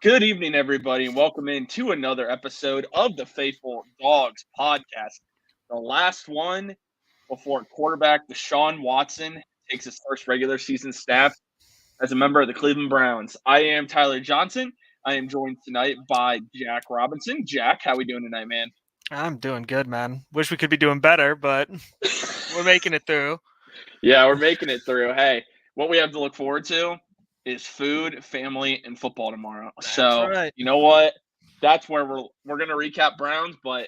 Good evening, everybody, and welcome into another episode of the Faithful Dogs podcast. The last one before quarterback Deshaun Watson takes his first regular season snap as a member of the Cleveland Browns. I am Tyler Johnson. I am joined tonight by Jack Robinson. Jack, how we doing tonight, man? I'm doing good, man. Wish we could be doing better, but we're making it through. Yeah, we're making it through. Hey, what we have to look forward to is food, family, and football tomorrow. That's So right. you know what? That's where we're gonna recap Browns, but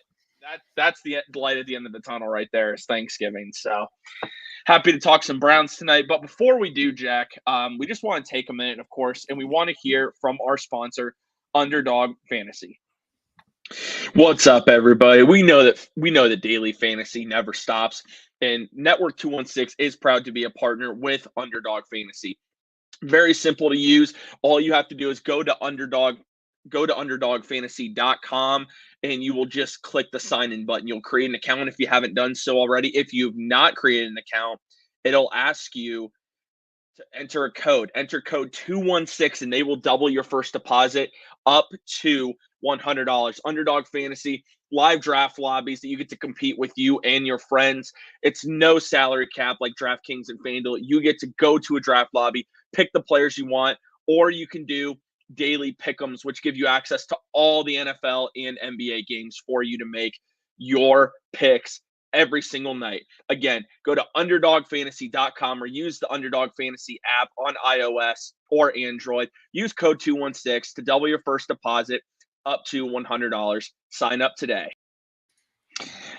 that's the light at the end of the tunnel right there is Thanksgiving. So happy to talk some Browns tonight. But before we do, Jack, we just want to take a minute, of course, and we want to hear from our sponsor, Underdog Fantasy. What's up, everybody? We know that daily fantasy never stops, and Network 216 is proud to be a partner with Underdog Fantasy. Very simple to use. All you have to do is go to underdogfantasy.com and you will just click the sign in button. You'll create an account if you haven't done so already. If you've not created an account, it'll ask you to enter a code. Enter code 216 and they will double your first deposit up to $100. Underdog Fantasy, live draft lobbies that you get to compete with you and your friends. It's no salary cap like DraftKings and FanDuel. You get to go to a draft lobby, pick the players you want, or you can do daily pick'ems, which give you access to all the NFL and NBA games for you to make your picks every single night. Again, go to underdogfantasy.com or use the Underdog Fantasy app on iOS or Android. Use code 216 to double your first deposit up to $100. Sign up today.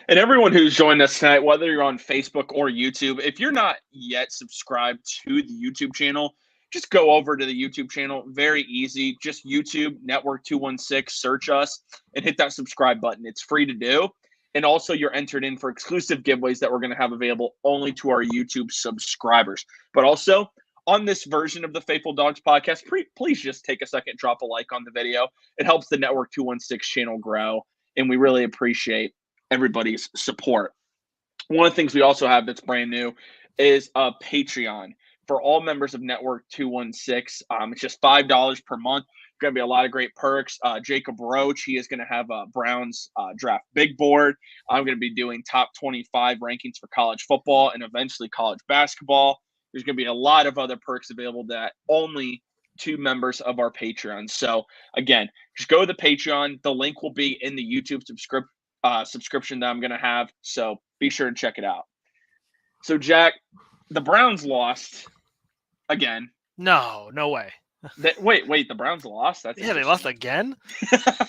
And everyone who's joined us tonight, whether you're on Facebook or YouTube, if you're not yet subscribed to the YouTube channel, just go over to the YouTube channel. Very easy. Just YouTube Network 216, search us and hit that subscribe button. It's free to do. And also, you're entered in for exclusive giveaways that we're going to have available only to our YouTube subscribers. But also, on this version of the Faithful Dogs podcast, please just take a second, drop a like on the video. It helps the Network 216 channel grow, and we really appreciate everybody's support. One of the things we also have that's brand new is a Patreon for all members of Network 216. It's just $5 per month. Going to be a lot of great perks. Jacob Roach, he is going to have a Browns draft big board. I'm going to be doing top 25 rankings for college football and eventually college basketball. There's going to be a lot of other perks available that only two members of our Patreon. So again, just go to the Patreon. The link will be in the YouTube subscription that I'm going to have. So be sure to check it out. So, Jack, the Browns lost again. No way. Wait, the Browns lost? That's Yeah, they lost again?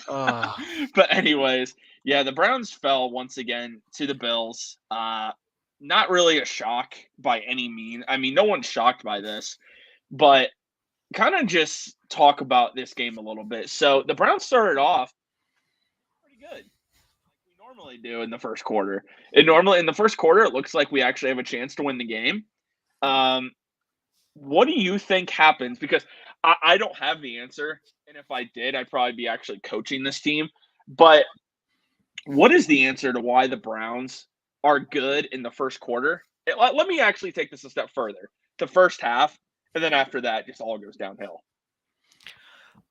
Oh. But anyways, yeah, the Browns fell once again to the Bills. Not really a shock by any means. I mean, no one's shocked by this, but kind of just talk about this game a little bit. So the Browns started off pretty good, like we normally do in the first quarter. And normally in the first quarter, it looks like we actually have a chance to win the game. Um, what do you think happens? Because I don't have the answer, and if I did, I'd probably be actually coaching this team. But what is the answer to why the Browns are good in the first quarter? Let me actually take this a step further. The first half, and then after that, just all goes downhill.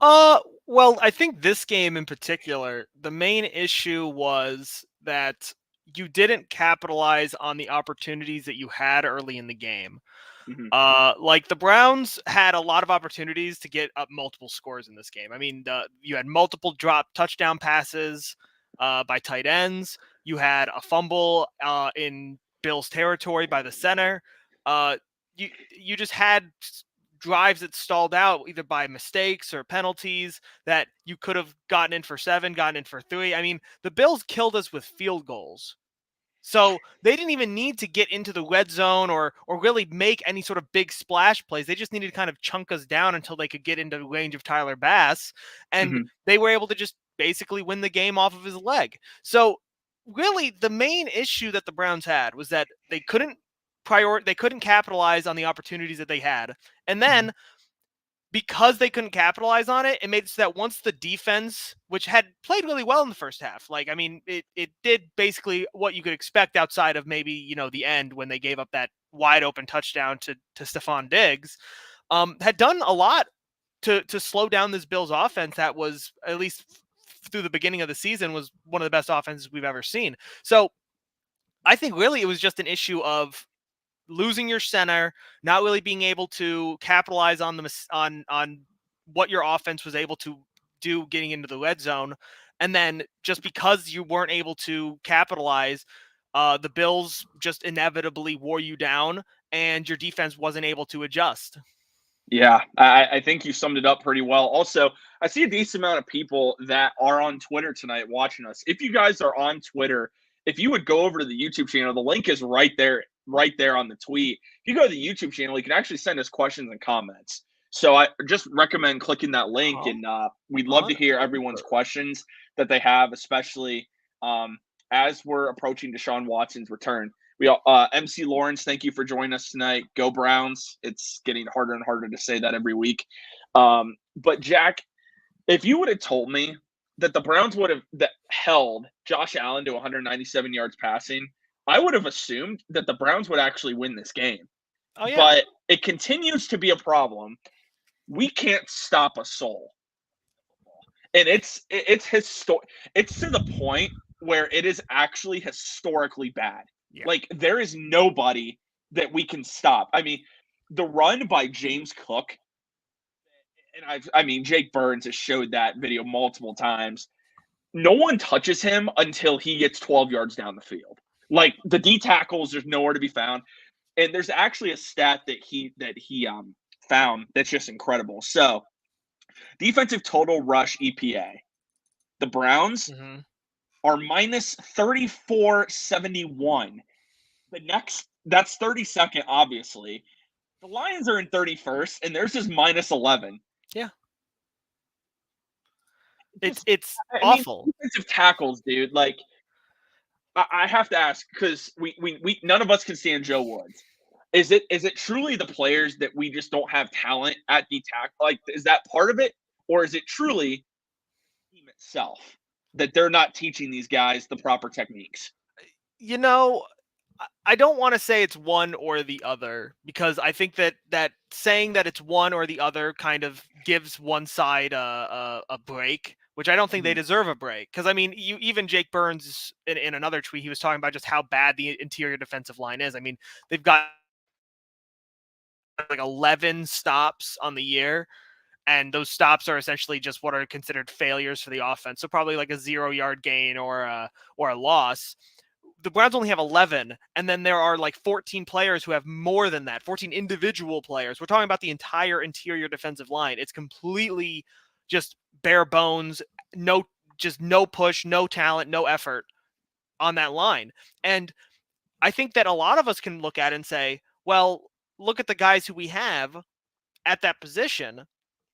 Well, I think this game in particular, the main issue was that you didn't capitalize on the opportunities that you had early in the game. Like the Browns had a lot of opportunities to get up multiple scores in this game. I mean, you had multiple drop touchdown passes by tight ends. You had a fumble in Bills territory by the center. You just had drives that stalled out either by mistakes or penalties that you could have gotten in for 7, gotten in for 3. I mean, the Bills killed us with field goals. So they didn't even need to get into the red zone or really make any sort of big splash plays. They just needed to kind of chunk us down until they could get into the range of Tyler Bass. And they were able to just basically win the game off of his leg. So really the main issue that the Browns had was that they couldn't capitalize on the opportunities that they had. And then because they couldn't capitalize on it, it made it so that once the defense, which had played really well in the first half, like, I mean, it did basically what you could expect outside of maybe, the end when they gave up that wide open touchdown to Stephon Diggs, had done a lot to slow down this Bills offense that was, at least through the beginning of the season, was one of the best offenses we've ever seen. So I think really it was just an issue of losing your center, not really being able to capitalize on on what your offense was able to do getting into the red zone. And then just because you weren't able to capitalize, the Bills just inevitably wore you down and your defense wasn't able to adjust. Yeah, I think you summed it up pretty well. Also, I see a decent amount of people that are on Twitter tonight watching us. If you guys are on Twitter, if you would go over to the YouTube channel, the link is right there on the tweet. If you go to the YouTube channel, you can actually send us questions and comments. So I just recommend clicking that link, and we'd love to hear everyone's questions that they have, especially as we're approaching Deshaun Watson's return. We MC Lawrence, thank you for joining us tonight. Go Browns. It's getting harder and harder to say that every week. But Jack, if you would have told me that the Browns would have held Josh Allen to 197 yards passing, I would have assumed that the Browns would actually win this game. Oh, yeah. But it continues to be a problem. We can't stop a soul. And it's to the point where it is actually historically bad. Yeah. Like, there is nobody that we can stop. I mean, the run by James Cook, and Jake Burns has showed that video multiple times. No one touches him until he gets 12 yards down the field. Like, the D tackles, there's nowhere to be found. And there's actually a stat that he found that's just incredible. So, defensive total rush EPA. The Browns are minus 34.71. That's 32nd, obviously. The Lions are in 31st, and theirs is minus 11. Yeah. It's awful. Defensive tackles, dude. Like, I have to ask, because we none of us can stand Joe Woods. Is it truly the players that we just don't have talent at the tackle? Like, is that part of it? Or is it truly the team itself that they're not teaching these guys the proper techniques? You know, I don't want to say it's one or the other, because I think that saying that it's one or the other kind of gives one side a break, which I don't think they deserve a break. Because, I mean, even Jake Burns, in another tweet, he was talking about just how bad the interior defensive line is. I mean, they've got like 11 stops on the year, and those stops are essentially just what are considered failures for the offense. So probably like a 0-yard gain or a loss. The Browns only have 11, and then there are like 14 players who have more than that, 14 individual players. We're talking about the entire interior defensive line. It's completely just bare bones, no push, no talent, no effort on that line. And I think that a lot of us can look at it and say, well, look at the guys who we have at that position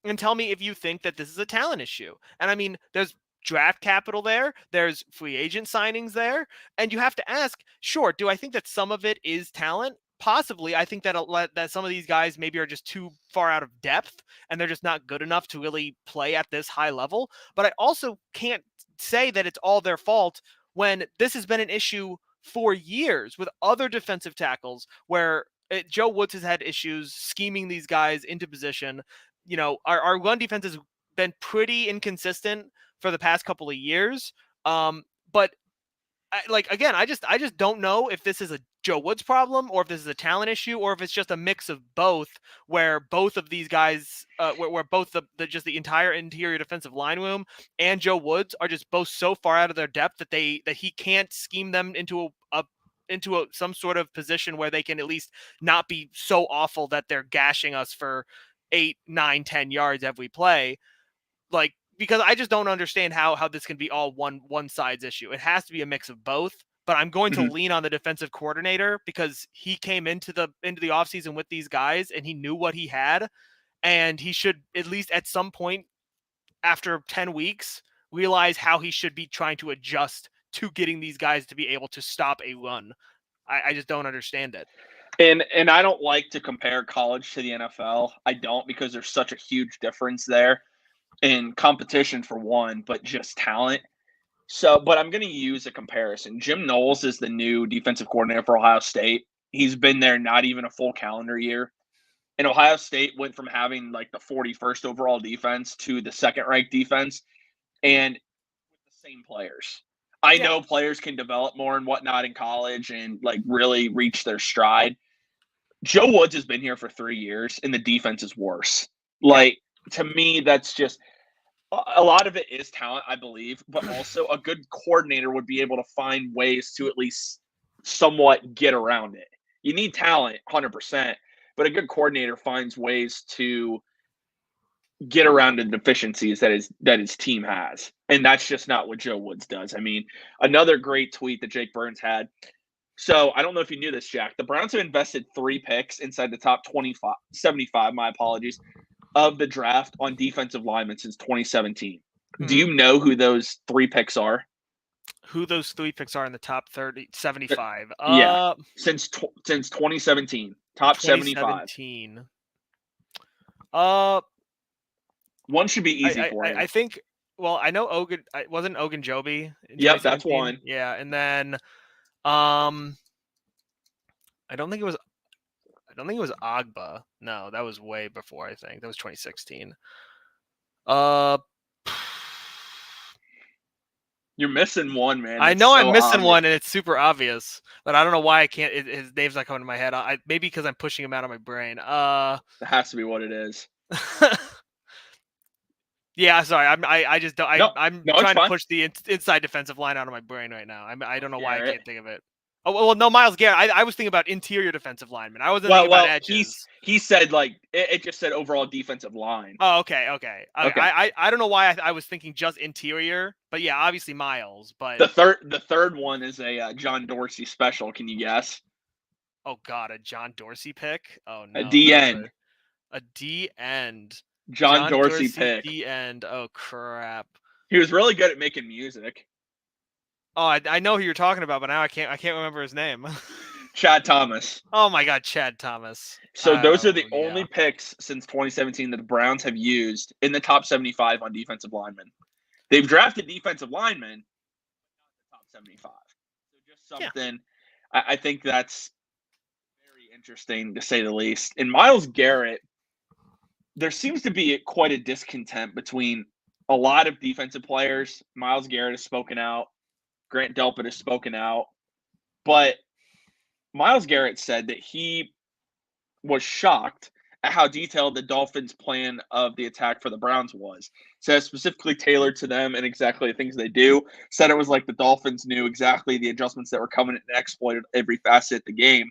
and tell me if you think that this is a talent issue. And I mean, there's draft capital there, there's free agent signings there, and you have to ask, sure, do I think that some of it is talent? Possibly. I think that some of these guys maybe are just too far out of depth and they're just not good enough to really play at this high level. But I also can't say that it's all their fault when this has been an issue for years with other defensive tackles where Joe Woods has had issues scheming these guys into position. You know, our run defense has been pretty inconsistent for the past couple of years. But I just don't know if this is a Joe Woods problem or if this is a talent issue or if it's just a mix of both, where both of these guys, where both the entire interior defensive line room and Joe Woods are just both so far out of their depth that he can't scheme them into some sort of position where they can at least not be so awful that they're gashing us for 8, 9, 10 yards every play. Like, because I just don't understand how this can be all one side's issue. It has to be a mix of both, but I'm going to lean on the defensive coordinator because he came into the offseason with these guys and he knew what he had, and he should at least at some point after 10 weeks realize how he should be trying to adjust to getting these guys to be able to stop a run. I just don't understand it. And I don't like to compare college to the NFL. I don't, because there's such a huge difference there in competition for one, but just talent. So, but I'm going to use a comparison. Jim Knowles is the new defensive coordinator for Ohio State. He's been there not even a full calendar year. And Ohio State went from having like the 41st overall defense to the second-ranked defense, and with the same players. I know players can develop more and whatnot in college and like really reach their stride. Joe Woods has been here for 3 years, and the defense is worse. Like, to me, that's just a lot of it is talent, I believe, but also a good coordinator would be able to find ways to at least somewhat get around it. You need talent, 100%, but a good coordinator finds ways to get around the deficiencies that his team has. And that's just not what Joe Woods does. I mean, another great tweet that Jake Burns had. So I don't know if you knew this, Jack. The Browns have invested 3 picks inside the top 75, my apologies, of the draft on defensive linemen since 2017. Do you know who those 3 picks are? Who those 3 picks are in the top 75? Yeah, since 2017, top 2017. 75. One should be easy for you. I think. Well, I know wasn't Ogunjobi. Yep, that's one. Yeah, and then I don't think it was Agba. No, that was way before. I think that was 2016. You're missing one, man. I know I'm missing one, and it's super obvious, but I don't know why I can't. His name's not coming to my head. Maybe because I'm pushing him out of my brain. That has to be what it is. Yeah, sorry. I just don't. I'm trying to push the inside defensive line out of my brain right now. I don't know why I can't think of it. Oh well, no, Myles Garrett. I was thinking about interior defensive linemen. I wasn't thinking about edges. He said like it just said overall defensive line. Oh, okay. I don't know why I was thinking just interior, but yeah, obviously Myles. But the third one is a John Dorsey special. Can you guess? Oh God, a John Dorsey pick. Oh no, a D end. A D end. John Dorsey pick. D end. Oh crap. He was really good at making music. Oh, I know who you're talking about, but now I can't remember his name. Chad Thomas. Oh my God, Chad Thomas. So those are the only picks since 2017 that the Browns have used in the top 75 on defensive linemen. They've drafted defensive linemen, but not the top 75. So just something. Yeah. I think that's very interesting to say the least. And Myles Garrett, there seems to be quite a discontent between a lot of defensive players. Myles Garrett has spoken out. Grant Delpit has spoken out. But Myles Garrett said that he was shocked at how detailed the Dolphins' plan of the attack for the Browns was. Said specifically tailored to them and exactly the things they do. Said it was like the Dolphins knew exactly the adjustments that were coming and exploited every facet of the game.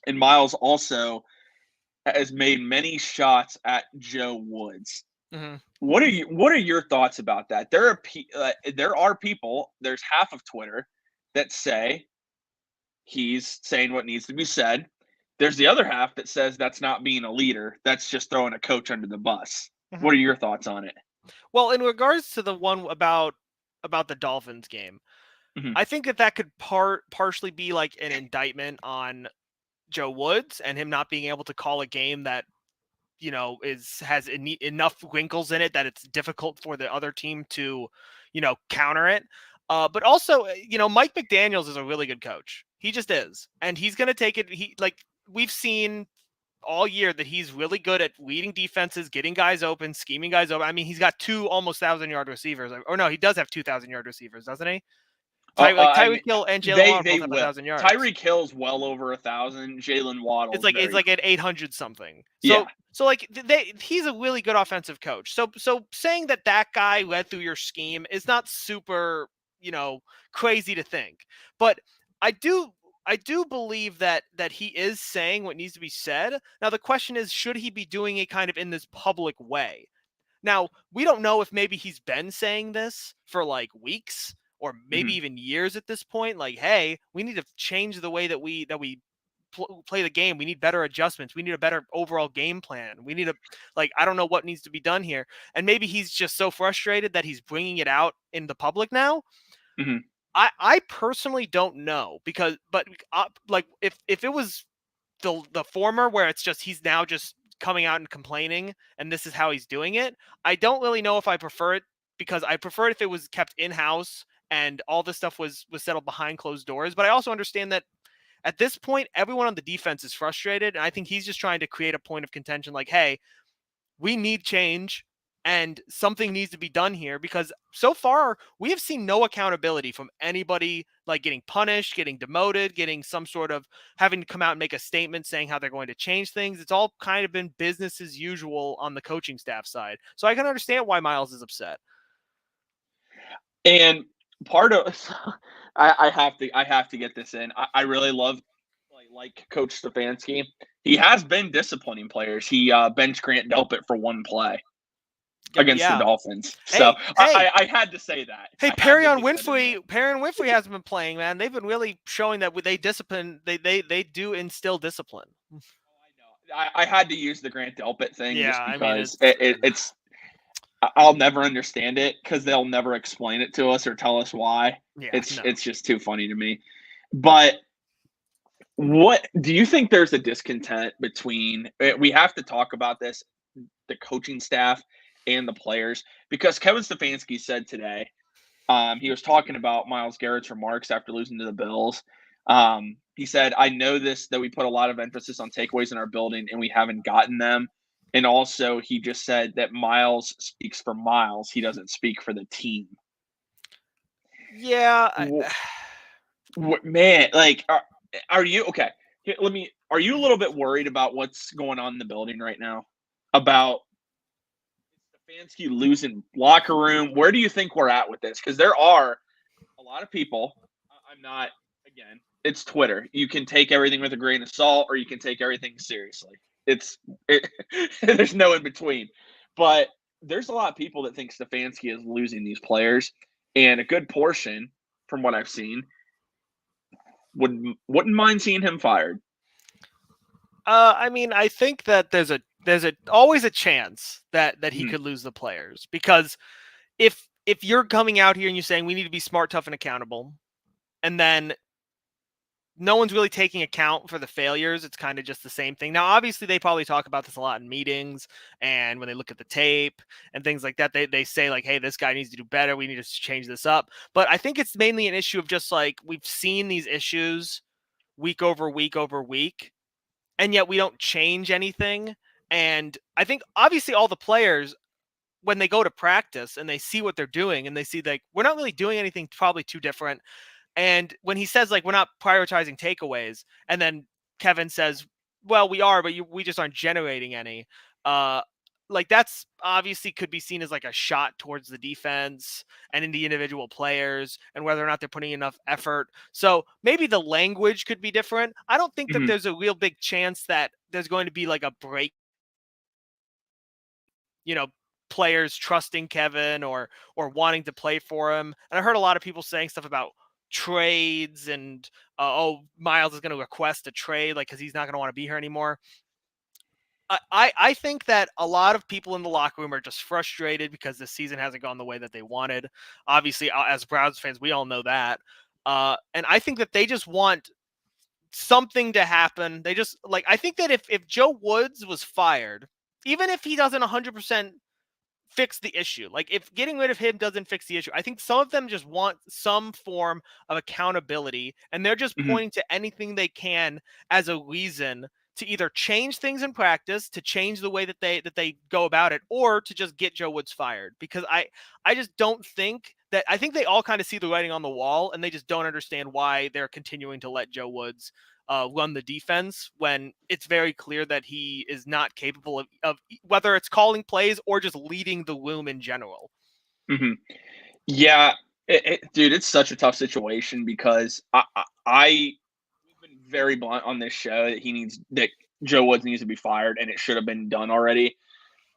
And Myles also has made many shots at Joe Woods. Mm-hmm. What are your thoughts about that? There are people, there's half of Twitter that say he's saying what needs to be said. There's the other half that says that's not being a leader. That's just throwing a coach under the bus. Mm-hmm. What are your thoughts on it? Well, in regards to the one about the Dolphins game, mm-hmm. I think that could partially be like an indictment on Joe Woods and him not being able to call a game that, you know, has enough wrinkles in it that it's difficult for the other team to, you know, counter it. But also, you know, Mike McDaniels is a really good coach. He just is. And he's going to take it. We've seen all year that he's really good at leading defenses, getting guys open, scheming guys open. I mean, he's got 2 almost 1,000-yard receivers. Or no, he does have 2,000-yard receivers, doesn't he? Tyreek Hill and Jalen Waddle both have 1,000 yards. Tyreek Hill's well over 1,000. Jalen Waddle. It's like at 800 something. So like he's a really good offensive coach. So saying that guy led through your scheme is not super, you know, crazy to think. But I do believe that he is saying what needs to be said. Now the question is, should he be doing it kind of in this public way? Now we don't know if maybe he's been saying this for like weeks or maybe mm-hmm. even years at this point. Like, hey, we need to change the way that we play the game. We need better adjustments. We need a better overall game plan. We need I don't know what needs to be done here. And maybe he's just so frustrated that he's bringing it out in the public now. Mm-hmm. I personally don't know but if it was the former where it's just, he's now just coming out and complaining and this is how he's doing it, I don't really know if I prefer it, because I prefer it if it was kept in-house and all this stuff was settled behind closed doors. But I also understand that At this point, everyone on the defense is frustrated, and I think he's just trying to create a point of contention like, hey, we need change and something needs to be done here, because so far we have seen no accountability from anybody, like getting punished, getting demoted, getting some sort of having to come out and make a statement saying how they're going to change things. It's all kind of been business as usual on the coaching staff side. So I can understand why Miles is upset. And part of I have to get this in. I really love like Coach Stefanski. He has been disciplining players. He benched Grant Delpit for one play against the Dolphins. So I had to say that. Hey, Perrion Winfrey hasn't been playing, man. They've been really showing that they discipline. They do instill discipline. I had to use the Grant Delpit thing just because I mean, it's I'll never understand it because they'll never explain it to us or tell us why. Yeah, it's just too funny to me. But what do you think there's a discontent between, we have to talk about this, the coaching staff and the players, because Kevin Stefanski said today, he was talking about Myles Garrett's remarks after losing to the Bills. He said, I know that we put a lot of emphasis on takeaways in our building and we haven't gotten them. And also he just said that Myles speaks for Myles. He doesn't speak for the team. Yeah. Man, like, are you okay? Are you a little bit worried about what's going on in the building right now? About Stefanski losing locker room? Where do you think we're at with this? Because there are a lot of people. I'm not, again, it's Twitter. You can take everything with a grain of salt or you can take everything seriously. There's no in between. But there's a lot of people that think Stefanski is losing these players, and a good portion, from what I've seen, wouldn't mind seeing him fired. I mean, I think that there's always a chance that he could lose the players, because if you're coming out here and you're saying we need to be smart, tough, and accountable, and then no one's really taking account for the failures, it's kind of just the same thing. Now, obviously, they probably talk about this a lot in meetings, and when they look at the tape and things like that, they say like, hey, this guy needs to do better. We need to change this up. But I think it's mainly an issue of just like, we've seen these issues week over week over week, and yet we don't change anything. And I think obviously all the players, when they go to practice and they see what they're doing and they see like, we're not really doing anything probably too different. And when he says like, we're not prioritizing takeaways, and then Kevin says, well, we are, but we just aren't generating any. Like that's obviously could be seen as like a shot towards the defense and in the individual players and whether or not they're putting enough effort. So maybe the language could be different. I don't think that there's a real big chance that there's going to be like a break, players trusting Kevin or wanting to play for him. And I heard a lot of people saying stuff about trades and Myles is going to request a trade, like, because he's not going to want to be here anymore. I think that a lot of people in the locker room are just frustrated because the season hasn't gone the way that they wanted. Obviously, as Browns fans, we all know that. And I think that they just want something to happen. They just like, I think that if Joe Woods was fired, even if he doesn't 100% fix the issue, like if getting rid of him doesn't fix the issue, I think some of them just want some form of accountability, and they're just pointing to anything they can as a reason to either change things in practice, to change the way that they go about it, or to just get Joe Woods fired. Because I just don't think that, I think they all kind of see the writing on the wall, and they just don't understand why they're continuing to let Joe Woods run the defense when it's very clear that he is not capable of whether it's calling plays or just leading the room in general. Yeah, dude, it's such a tough situation because we've been very blunt on this show that Joe Woods needs to be fired, and it should have been done already.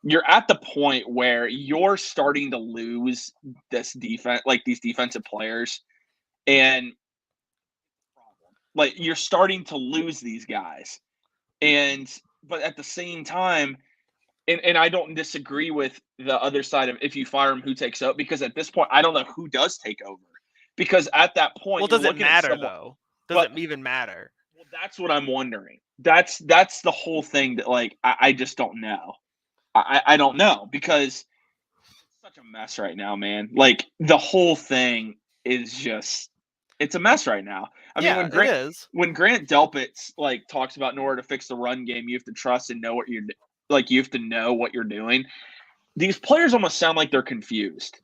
You're at the point where you're starting to lose this defense, like these defensive players, and like you're starting to lose these guys. But at the same time, and I don't disagree with the other side of if you fire him, who takes up, because at this point, I don't know who does take over. Because at that point, well, does it matter though? Does it even matter? Well, that's what I'm wondering. That's the whole thing that like I just don't know. I don't know, because it's such a mess right now, man. Like the whole thing is just it's a mess right now. I mean, Yeah, it is. when Grant Delpit like talks about in order to fix the run game, you have to trust and know what you're like. You have to know what you're doing. These players almost sound like they're confused.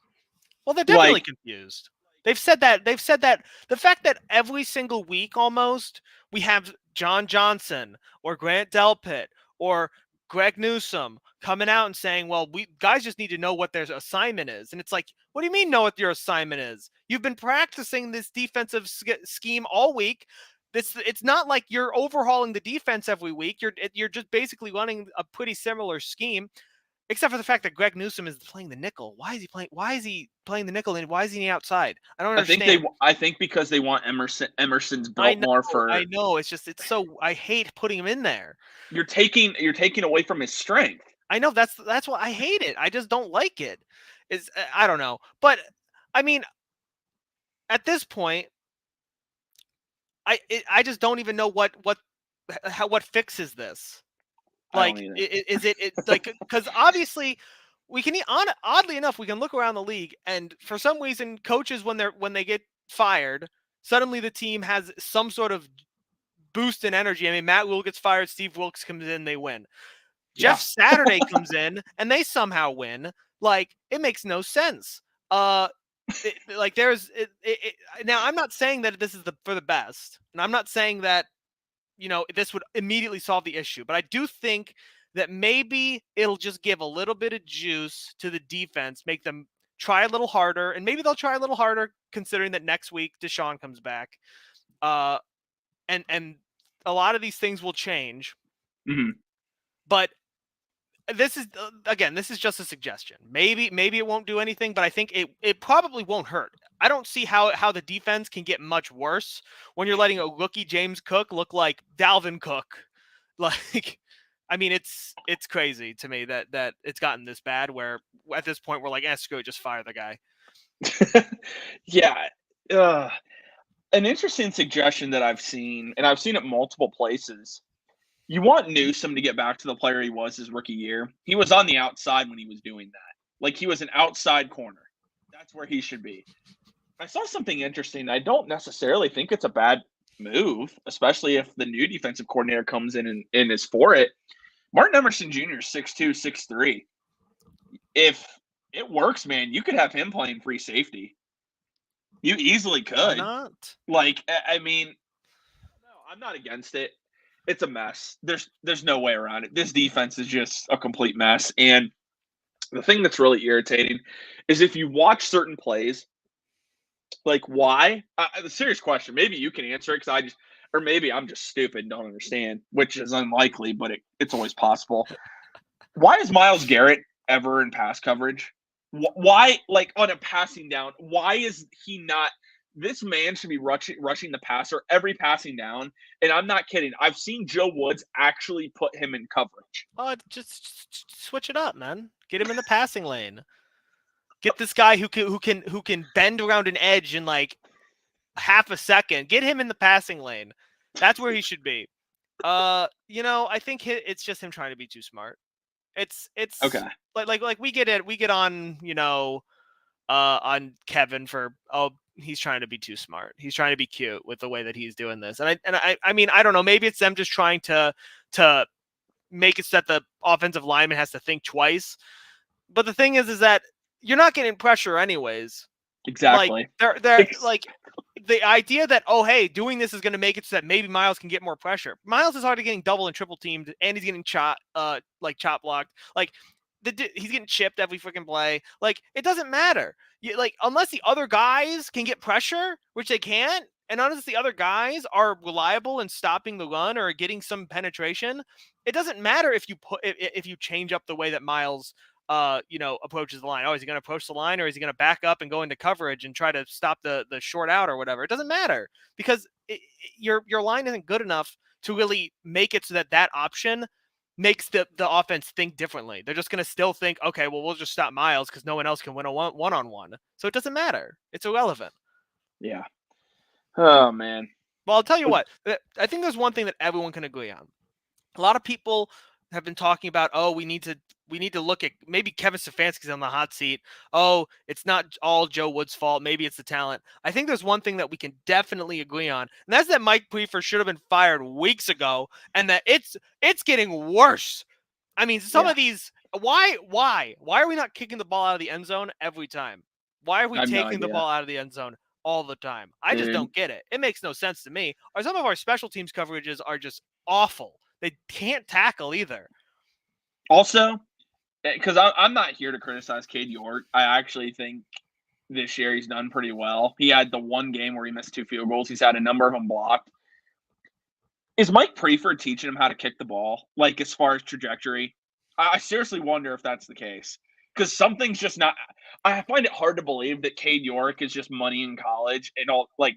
Well, they're definitely Like, confused. They've said that. They've said that the fact that every single week almost we have John Johnson or Grant Delpit or Greg Newsome coming out and saying, well, we guys just need to know what their assignment is. And it's like, what do you mean know what your assignment is? You've been practicing this defensive scheme all week. It's not like you're overhauling the defense every week. You're just basically running a pretty similar scheme. Except for the fact that Greg Newsome is playing the nickel. Why is he playing the nickel and why is he outside? I don't understand. I think because they want Emerson's built more for. I know. It's so I hate putting him in there. You're taking away from his strength. I know that's why I hate it. I just don't like it. I don't know. But I mean, at this point, I just don't even know what fixes this. Like, is it like, because obviously we can, oddly enough, we can look around the league and for some reason coaches, when they get fired, suddenly the team has some sort of boost in energy. I mean, Matt Rule gets fired, Steve Wilkes comes in, they win. Yeah. Jeff Saturday comes in and they somehow win. Like, it makes no sense. Now I'm not saying that this is for the best, and I'm not saying that this would immediately solve the issue. But I do think that maybe it'll just give a little bit of juice to the defense, make them try a little harder. And maybe they'll try a little harder considering that next week Deshaun comes back. And a lot of these things will change. Mm-hmm. But this is, again, this is just a suggestion. Maybe it won't do anything, but I think it probably won't hurt. I don't see how the defense can get much worse when you're letting a rookie James Cook look like Dalvin Cook. Like, I mean, it's crazy to me that it's gotten this bad where at this point we're like, screw it, just fire the guy. Yeah. An interesting suggestion that I've seen, and I've seen it multiple places. You want Newsome to get back to the player he was his rookie year. He was on the outside when he was doing that. Like, he was an outside corner. That's where he should be. I saw something interesting. I don't necessarily think it's a bad move, especially if the new defensive coordinator comes in and is for it. Martin Emerson Jr. is 6'2", 6'3". If it works, man, you could have him playing free safety. You easily could. Why not? Like, I mean, no, I'm not against it. It's a mess. There's no way around it. This defense is just a complete mess. And the thing that's really irritating is if you watch certain plays, like why? The serious question. Maybe you can answer it or maybe I'm just stupid and don't understand, which is unlikely, but it's always possible. Why is Myles Garrett ever in pass coverage? Why, like on a passing down? Why is he not? This man should be rushing the passer every passing down. And I'm not kidding. I've seen Joe Woods actually put him in coverage. Just switch it up, man. Get him in the passing lane. Get this guy who can bend around an edge in like half a second. Get him in the passing lane. That's where he should be. I think it's just him trying to be too smart. It's okay. Like we get it. We get on, on Kevin for, he's trying to be too smart. He's trying to be cute with the way that he's doing this. And I mean, I don't know. Maybe it's them just trying to make it so that the offensive lineman has to think twice. But the thing is that you're not getting pressure anyways. Exactly. Like, they're like the idea that, hey, doing this is going to make it so that maybe Myles can get more pressure. Myles is already getting double and triple teamed, and he's getting chop blocked. Like, he's getting chipped every freaking play. Like, it doesn't matter. Unless the other guys can get pressure, which they can't, and unless the other guys are reliable in stopping the run or getting some penetration, it doesn't matter if you change up the way that Myles approaches the line. Is he going to approach the line, or is he going to back up and go into coverage and try to stop the short out or whatever? It doesn't matter, because your line isn't good enough to really make it so that option makes the offense think differently. They're just going to still think, okay, well, we'll just stop Myles because no one else can win a one-on-one. So it doesn't matter. It's irrelevant. Yeah. Oh, man. Well, I'll tell you what. I think there's one thing that everyone can agree on. A lot of people have been talking about, we need to we need to look at maybe Kevin Stefanski's on the hot seat. Oh, it's not all Joe Wood's fault. Maybe it's the talent. I think there's one thing that we can definitely agree on, and that's that Mike Prefer should have been fired weeks ago, and that it's getting worse. I mean, some of these. Why are we not kicking the ball out of the end zone every time? Why are we taking the ball out of the end zone all the time? I just don't get it. It makes no sense to me. Or some of our special teams coverages are just awful. They can't tackle either. Also, because I'm not here to criticize Cade York. I actually think this year he's done pretty well. He had the one game where he missed 2 field goals. He's had a number of them blocked. Is Mike Prefer teaching him how to kick the ball, like as far as trajectory? I seriously wonder if that's the case. Because something's just not – I find it hard to believe that Cade York is just money in college and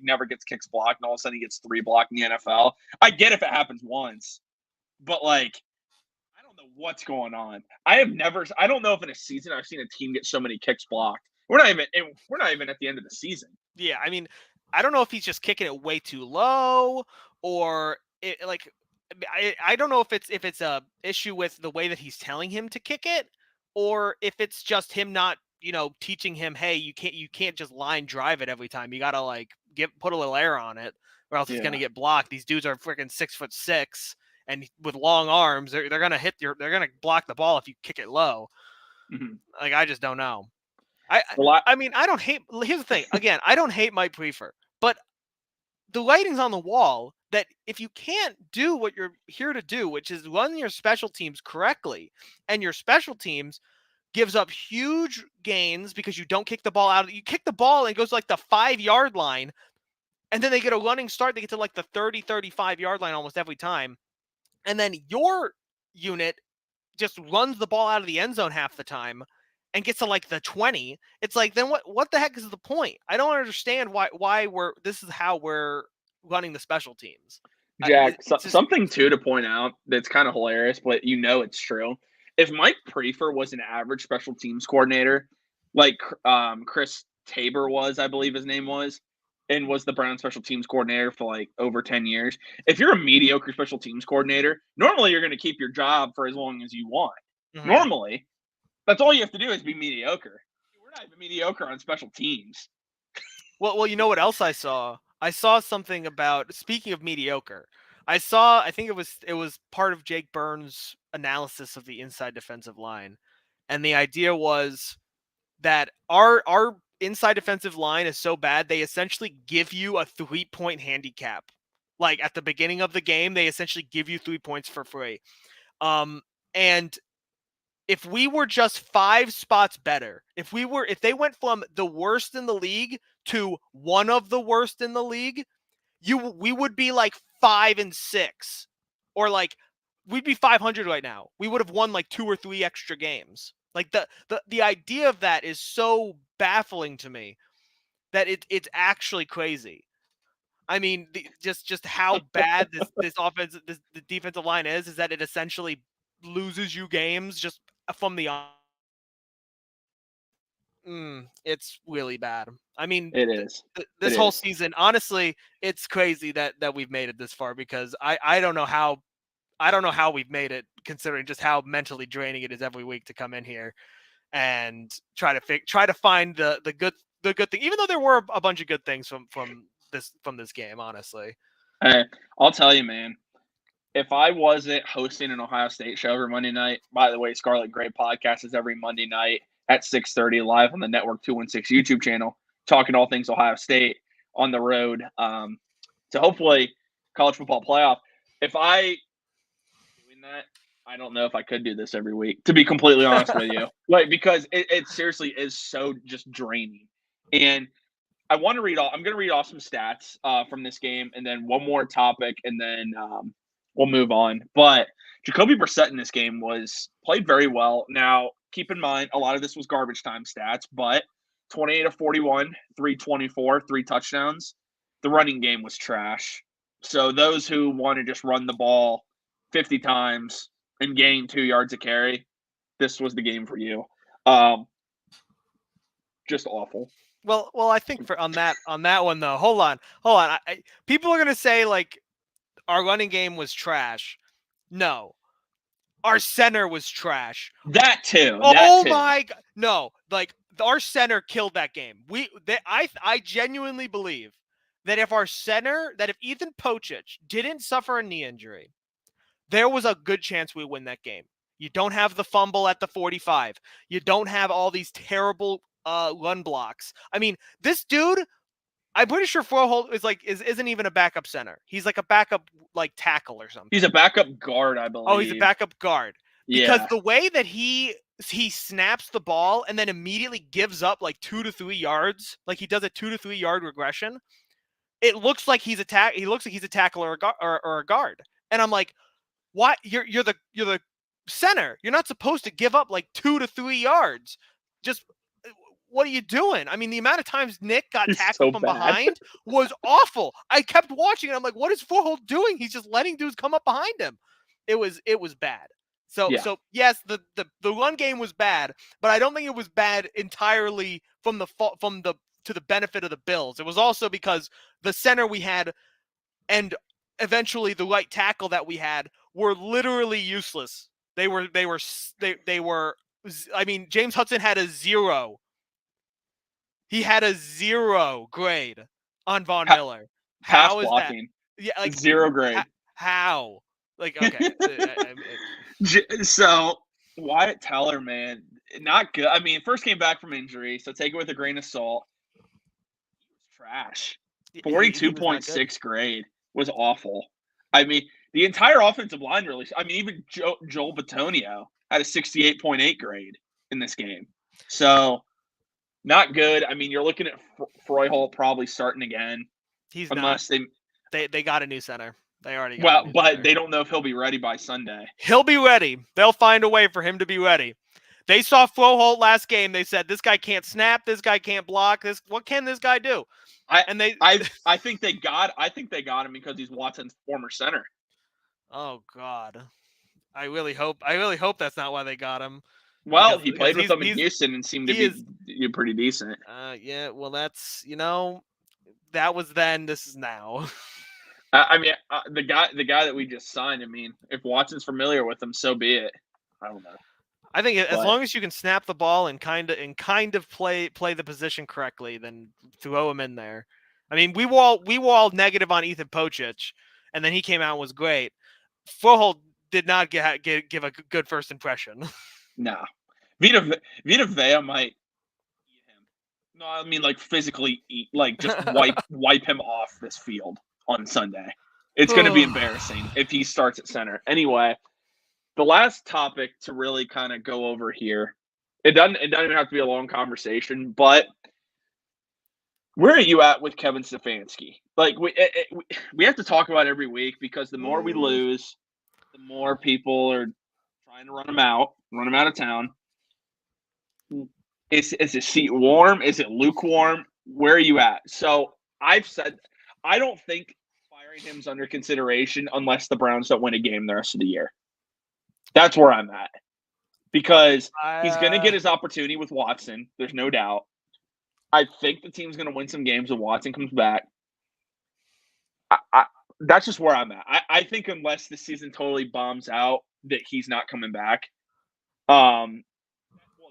never gets kicks blocked, and all of a sudden he gets 3 blocked in the NFL. I get if it happens once, but I don't know what's going on. I don't know if in a season I've seen a team get so many kicks blocked. We're not even at the end of the season. Yeah, I mean, I don't know if he's just kicking it way too low, or I don't know if it's a issue with the way that he's telling him to kick it, or if it's just him not, teaching him, hey, you can't just line drive it every time. You gotta put a little air on it, or else it's gonna get blocked. These dudes are freaking 6'6" and with long arms. They're gonna they're gonna block the ball if you kick it low. Mm-hmm. I just don't know. I mean, I don't hate. Here's the thing. Again, I don't hate Mike Prefer, but the writing's on the wall that if you can't do what you're here to do, which is run your special teams correctly, and your special teams gives up huge gains because you don't kick the ball out. You kick the ball and it goes the 5-yard line, and then they get a running start. They get to the 30, 35-yard line almost every time. And then your unit just runs the ball out of the end zone half the time and gets to the 20. It's then what the heck is the point? I don't understand why this is how we're running the special teams. Jack, something too to point out that's kind of hilarious, but it's true. If Mike Prefer was an average special teams coordinator, like Chris Tabor was, I believe his name was, and was the Browns special teams coordinator for over 10 years. If you're a mediocre special teams coordinator, normally you're going to keep your job for as long as you want. Mm-hmm. Normally, that's all you have to do is be mediocre. We're not even mediocre on special teams. Well, you know what else I saw? I saw something about, speaking of mediocre, I think it was part of Jake Burns' analysis of the inside defensive line. And the idea was that our inside defensive line is so bad, they essentially give you a 3-point handicap. At the beginning of the game, they essentially give you 3 points for free. And if we were just 5 spots better, if they went from the worst in the league to one of the worst in the league, we would be 5-6, or we'd be 500 right now. We would have won 2 or 3 extra games. The idea of that is so baffling to me that it's actually crazy. I mean, just how bad this offense, the defensive line is that it essentially loses you games just from the it's really bad. I mean, it is. This whole season, honestly, it's crazy that we've made it this far, because I don't know how we've made it, considering just how mentally draining it is every week to come in here and try to find the good thing, even though there were a bunch of good things from this game, honestly. Hey, I'll tell you, man. If I wasn't hosting an Ohio State show every Monday night, by the way, Scarlet Gray podcast is every Monday night at 6:30 live on the Network 216 YouTube channel, talking all things Ohio State on the road to hopefully college football playoff. If I doing that, I don't know if I could do this every week, to be completely honest with you. Because it seriously is so just draining. And I'm going to read off some stats from this game, and then one more topic, and then we'll move on. But Jacoby Brissett in this game played very well. Now, keep in mind, a lot of this was garbage time stats, but 28 of 41, 324, 3 touchdowns. The running game was trash. So those who want to just run the ball 50 times and gain 2 yards a carry, this was the game for you. Just awful. Well, I think on that one though, hold on. People are gonna say our running game was trash. No, Our center was trash. That too. Oh my God. No, like our center killed that game. I genuinely believe that if Ethan Pocic didn't suffer a knee injury, there was a good chance we win that game. You don't have the fumble at the 45. You don't have all these terrible run blocks. I mean, this dude, I'm pretty sure Froholt isn't even a backup center. He's like a backup like tackle or something. He's a backup guard, I believe. Oh, he's a backup guard. Because Yeah. the way that he snaps the ball and then immediately gives up like 2 to 3 yards, like he does a 2 to 3 yard regression, it looks like he's a tackle or a guard. And I'm like, what? You're the center. You're not supposed to give up like 2 to 3 yards. Just what are you doing? I mean, the amount of times Nick got tackled from behind was awful. I kept watching and I'm like, what is Froholt doing? He's just letting dudes come up behind him. It was bad. So yes, the run game was bad, but I don't think it was bad entirely to the benefit of the Bills. It was also because the center we had and eventually the right tackle that we had were literally useless. They were I mean, James Hudson had a 0. He had a 0 grade on Von Miller. How is blocking. That? Yeah, like 0 grade. How? Like, okay. So Wyatt Teller, man, not good. I mean, first came back from injury, so take it with a grain of salt. He was trash. 42.6 grade was awful. I mean, the entire offensive line really. I mean, even Joel Bitonio had a 68.8 grade in this game. So not good. I mean, you're looking at Froholt probably starting again. He's unless not. They got a new center. They already got well, a new but center. They don't know if he'll be ready by Sunday. He'll be ready. They'll find a way for him to be ready. They saw Froholt last game. They said, this guy can't snap. This guy can't block. What can this guy do? I think they got him because he's Watson's former center. Oh God. I really hope that's not why they got him. Well, he played with them in Houston and seemed to be pretty decent. Yeah, well, that's, that was then, this is now. I mean, the guy that we just signed, I mean, if Watson's familiar with him, so be it. I don't know. I think as long as you can snap the ball and kind of play the position correctly, then throw him in there. I mean, we were all negative on Ethan Pocic, and then he came out and was great. Froholt did not give a good first impression. No, Vita Vea might eat him. No, I mean like physically eat, like just wipe him off this field on Sunday. It's going to be embarrassing if he starts at center. Anyway, the last topic to really kind of go over here, it doesn't even have to be a long conversation, but where are you at with Kevin Stefanski? Like we have to talk about it every week because the more we lose, the more people are trying to run him out of town. Is his seat warm? Is it lukewarm? Where are you at? So I've said I don't think firing him's under consideration unless the Browns don't win a game the rest of the year. That's where I'm at. Because he's going to get his opportunity with Watson. There's no doubt. I think the team's going to win some games when Watson comes back. That's just where I'm at. I think unless the season totally bombs out that he's not coming back, well,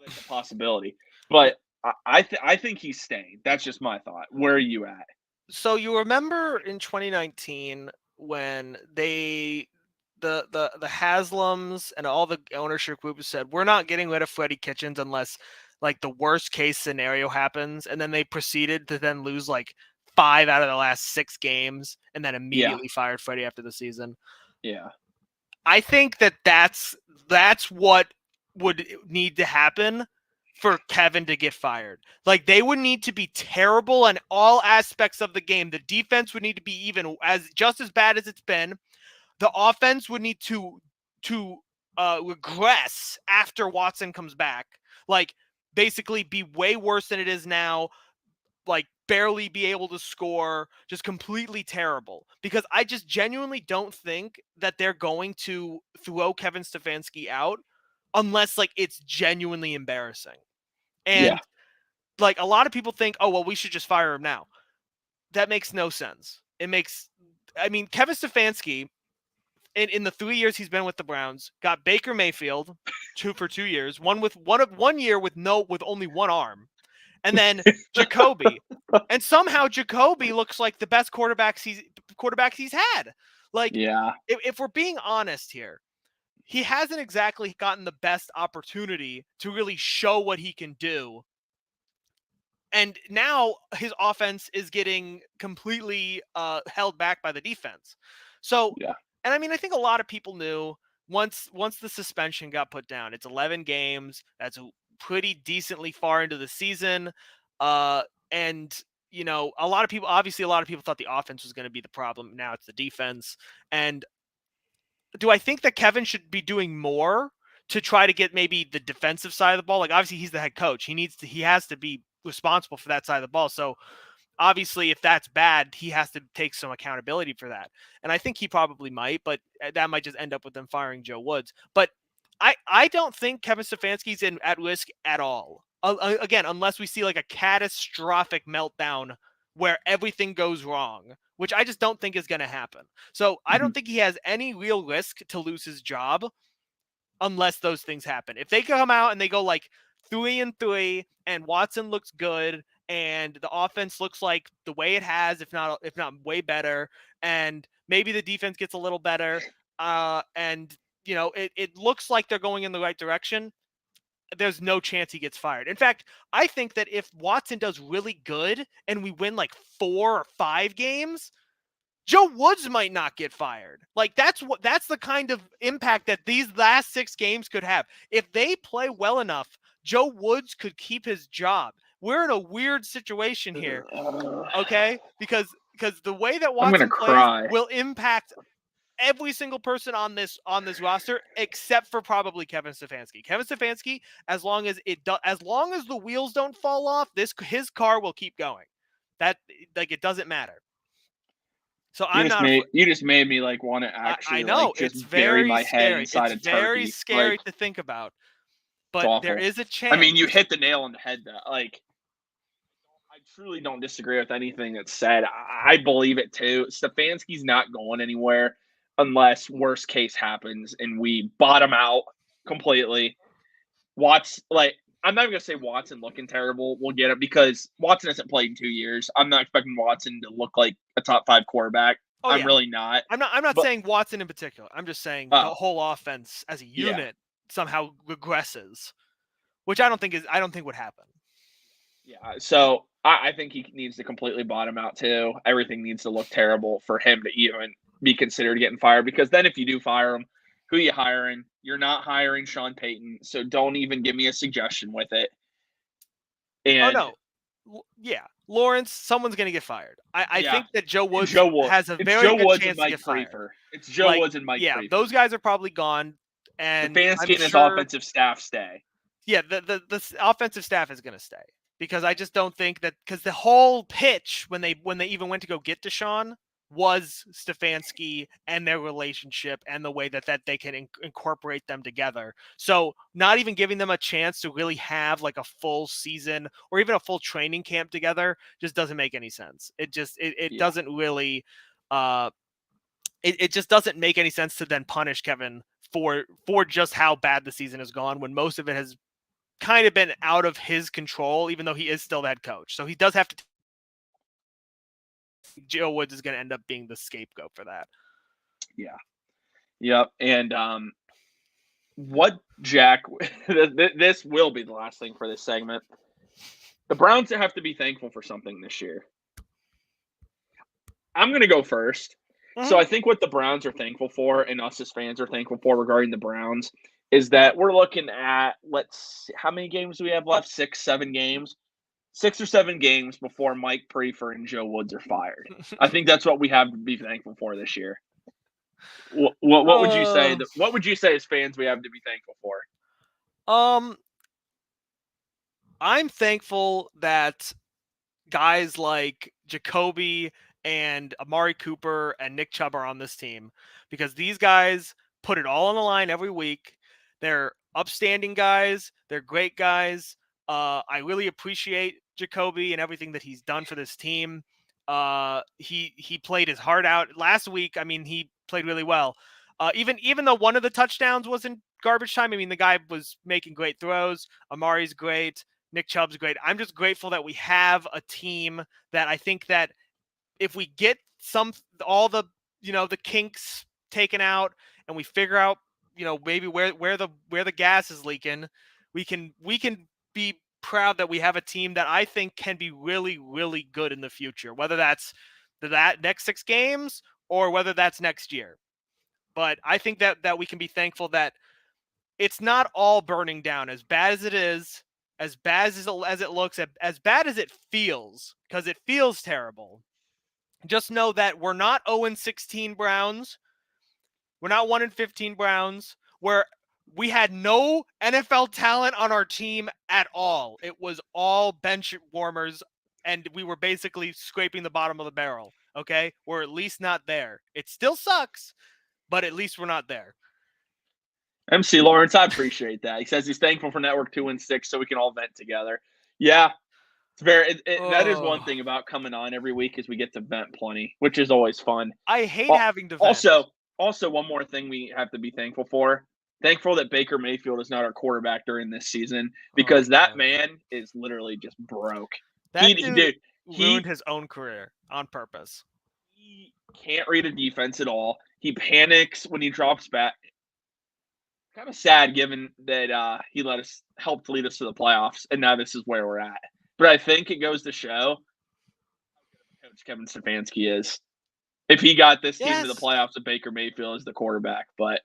that's a possibility. But I think he's staying. That's just my thought. Where are you at? So you remember in 2019 when the Haslams and all the ownership groups said, we're not getting rid of Freddie Kitchens unless like the worst case scenario happens. And then they proceeded to then lose like 5 out of the last 6 games and then immediately fired Freddie after the season. Yeah. I think that's what would need to happen for Kevin to get fired. Like they would need to be terrible in all aspects of the game. The defense would need to be just as bad as it's been. The offense would need to regress after Watson comes back. Like basically be way worse than it is now. Like barely be able to score, just completely terrible. Because I just genuinely don't think that they're going to throw Kevin Stefanski out unless like it's genuinely embarrassing. And like a lot of people think, oh, well, we should just fire him now. That makes no sense. Kevin Stefanski in the 3 years he's been with the Browns, got Baker Mayfield for 2 years, one year with only one arm, and then Jacoby, and somehow Jacoby looks like the best quarterback he's had. Like, yeah, if we're being honest here, he hasn't exactly gotten the best opportunity to really show what he can do. And now his offense is getting completely held back by the defense. So, yeah, and I mean, I think a lot of people knew once the suspension got put down. It's 11 games. That's pretty decently far into the season. And you know, a lot of people thought the offense was going to be the problem. Now it's the defense. And do I think that Kevin should be doing more to try to get maybe the defensive side of the ball? Like, obviously he's the head coach. He has to be responsible for that side of the ball. So obviously if that's bad, he has to take some accountability for that. And I think he probably might, but that might just end up with them firing Joe Woods. But I don't think Kevin Stefanski's at risk at all. Again, unless we see like a catastrophic meltdown where everything goes wrong, which I just don't think is going to happen. So I don't think he has any real risk to lose his job unless those things happen. If they come out and they go like 3-3 and Watson looks good and the offense looks like the way it has, if not way better, and maybe the defense gets a little better, and you know, it looks like they're going in the right direction, there's no chance he gets fired. In fact, I think that if Watson does really good and we win like 4 or 5 games, Joe Woods might not get fired. Like, that's the kind of impact that these last 6 games could have. If they play well enough, Joe Woods could keep his job. We're in a weird situation here, okay? Because the way that Watson plays will impact every single person on this roster except for probably Kevin Stefanski. Kevin Stefanski, as long as the wheels don't fall off, his car will keep going. That, like, it doesn't matter. So you just made me like want to actually, I know, like, just it's bury very my head scary. inside It's a turkey. very scary like, to think about. But there is a chance. I mean, you hit the nail on the head. That, like, I truly don't disagree with anything that's said. I believe it too. Stefanski's not going anywhere unless worst case happens and we bottom out completely. I'm not even gonna say Watson looking terrible. We'll get it because Watson hasn't played in 2 years. I'm not expecting Watson to look like a top 5 quarterback. I'm really not. I'm not saying Watson in particular. I'm just saying the whole offense as a unit somehow regresses, which I don't think would happen. Yeah, so I think he needs to completely bottom out too. Everything needs to look terrible for him to even be considered getting fired. Because then, if you do fire him, who are you hiring? You're not hiring Sean Payton, so don't even give me a suggestion with it. And Lawrence, someone's going to get fired. I think that Joe Woods has a very good chance to get fired. It's Joe Woods and Mike Prefer. Yeah, those guys are probably gone. And Stefanski and his offensive staff stay. Yeah, the offensive staff is going to stay. Because I just don't think that, because the whole pitch when they even went to go get Deshaun was Stefanski and their relationship and the way that they can incorporate them together. So not even giving them a chance to really have like a full season or even a full training camp together just doesn't make any sense. It just doesn't really it just doesn't make any sense to then punish Kevin for just how bad the season has gone when most of it has kind of been out of his control, even though he is still the head coach. So he does have to. Joe Woods is going to end up being the scapegoat for that. Yeah. Yep. And Jack, this will be the last thing for this segment. The Browns have to be thankful for something this year. I'm going to go first. Mm-hmm. So I think what the Browns are thankful for, and us as fans are thankful for regarding the Browns, is that we're looking at, how many games do we have left? 6, 7 games? 6 or 7 games before Mike Prefer and Joe Woods are fired. I think that's what we have to be thankful for this year. What would you say? What would you say as fans we have to be thankful for? I'm thankful that guys like Jacoby and Amari Cooper and Nick Chubb are on this team, because these guys put it all on the line every week. They're upstanding guys. They're great guys. I really appreciate Jacoby and everything that he's done for this team. He played his heart out last week. I mean, he played really well. Even though one of the touchdowns was in garbage time, I mean, the guy was making great throws. Amari's great. Nick Chubb's great. I'm just grateful that we have a team that I think that if we get all the, the kinks taken out and we figure out, maybe where the gas is leaking, we can be proud that we have a team that I think can be really, really good in the future, whether that's that next 6 games or whether that's next year. But I think that we can be thankful that it's not all burning down. As bad as it is, as bad as it looks, as bad as it feels, because it feels terrible. Just know that we're not 0-16 Browns. We're not 1-15 Browns. We had no NFL talent on our team at all. It was all bench warmers, and we were basically scraping the bottom of the barrel. Okay? We're at least not there. It still sucks, but at least we're not there. MC Lawrence, I appreciate that. He says he's thankful for Network 2 and 6 so we can all vent together. Yeah, it's that is one thing about coming on every week is we get to vent plenty, which is always fun. I hate having to vent. Also, one more thing we have to be thankful for. Thankful that Baker Mayfield is not our quarterback during this season because that man is literally just broke. That dude ruined his own career on purpose. He can't read a defense at all. He panics when he drops back. Kind of sad given that he helped lead us to the playoffs, and now this is where we're at. But I think it goes to show how good Coach Kevin Stefanski is. If he got this team to the playoffs with Baker Mayfield as the quarterback, but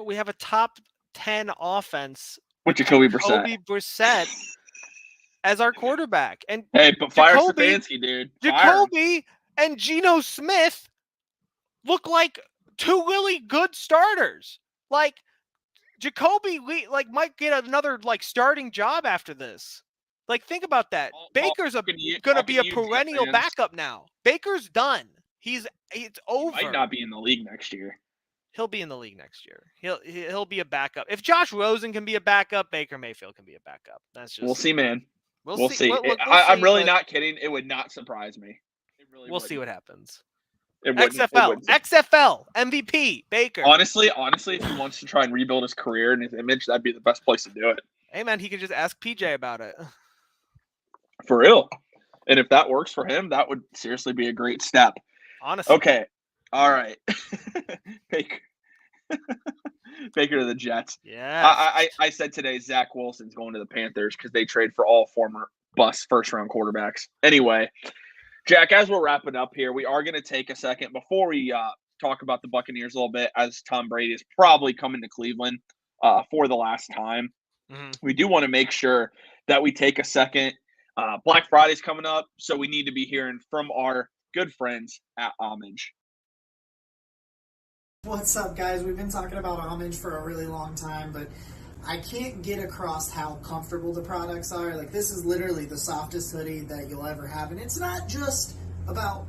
we have a top 10 offense with Jacoby Brissett as our quarterback. And hey, but fire Stefanski, dude. Jacoby and Geno Smith look like 2 really good starters. Like Jacoby might get another starting job after this. Think about that. Baker's going to be a perennial backup now. Baker's done. It's over. He might not be in the league next year. He'll be in the league next year. He'll be a backup. If Josh Rosen can be a backup, Baker Mayfield can be a backup. That's just we'll see, man. We'll see. I'm really not kidding. It would not surprise me. We'll see what happens. XFL MVP Baker. Honestly, if he wants to try and rebuild his career and his image, that'd be the best place to do it. Hey man, he could just ask PJ about it. For real. And if that works for him, that would seriously be a great step. Honestly. Okay. All right. Baker to the Jets. Yeah. I said today Zach Wilson's going to the Panthers because they trade for all former first-round quarterbacks. Anyway, Jack, as we're wrapping up here, we are going to take a second before we talk about the Buccaneers a little bit, as Tom Brady is probably coming to Cleveland for the last time. Mm-hmm. We do want to make sure that we take a second. Black Friday's coming up, so we need to be hearing from our good friends at Homage. What's up, guys? We've been talking about Homage for a really long time, but I can't get across how comfortable the products are. This is literally the softest hoodie that you'll ever have, and it's not just about,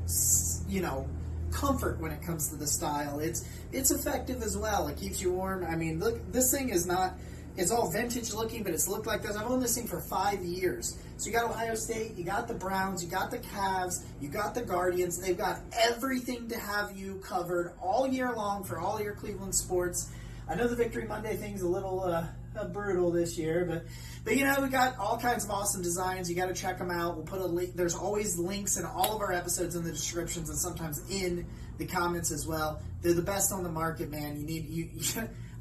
comfort when it comes to the style. It's effective as well. It keeps you warm. I mean, look, this thing is not... It's all vintage looking, but it's looked like this. I've owned this thing for 5 years. So you got Ohio State, you got the Browns, you got the Cavs, you got the Guardians. They've got everything to have you covered all year long for all your Cleveland sports. I know the Victory Monday thing's a little brutal this year, but we got all kinds of awesome designs. You got to check them out. We'll put a link. There's always links in all of our episodes in the descriptions and sometimes in the comments as well. They're the best on the market, man. You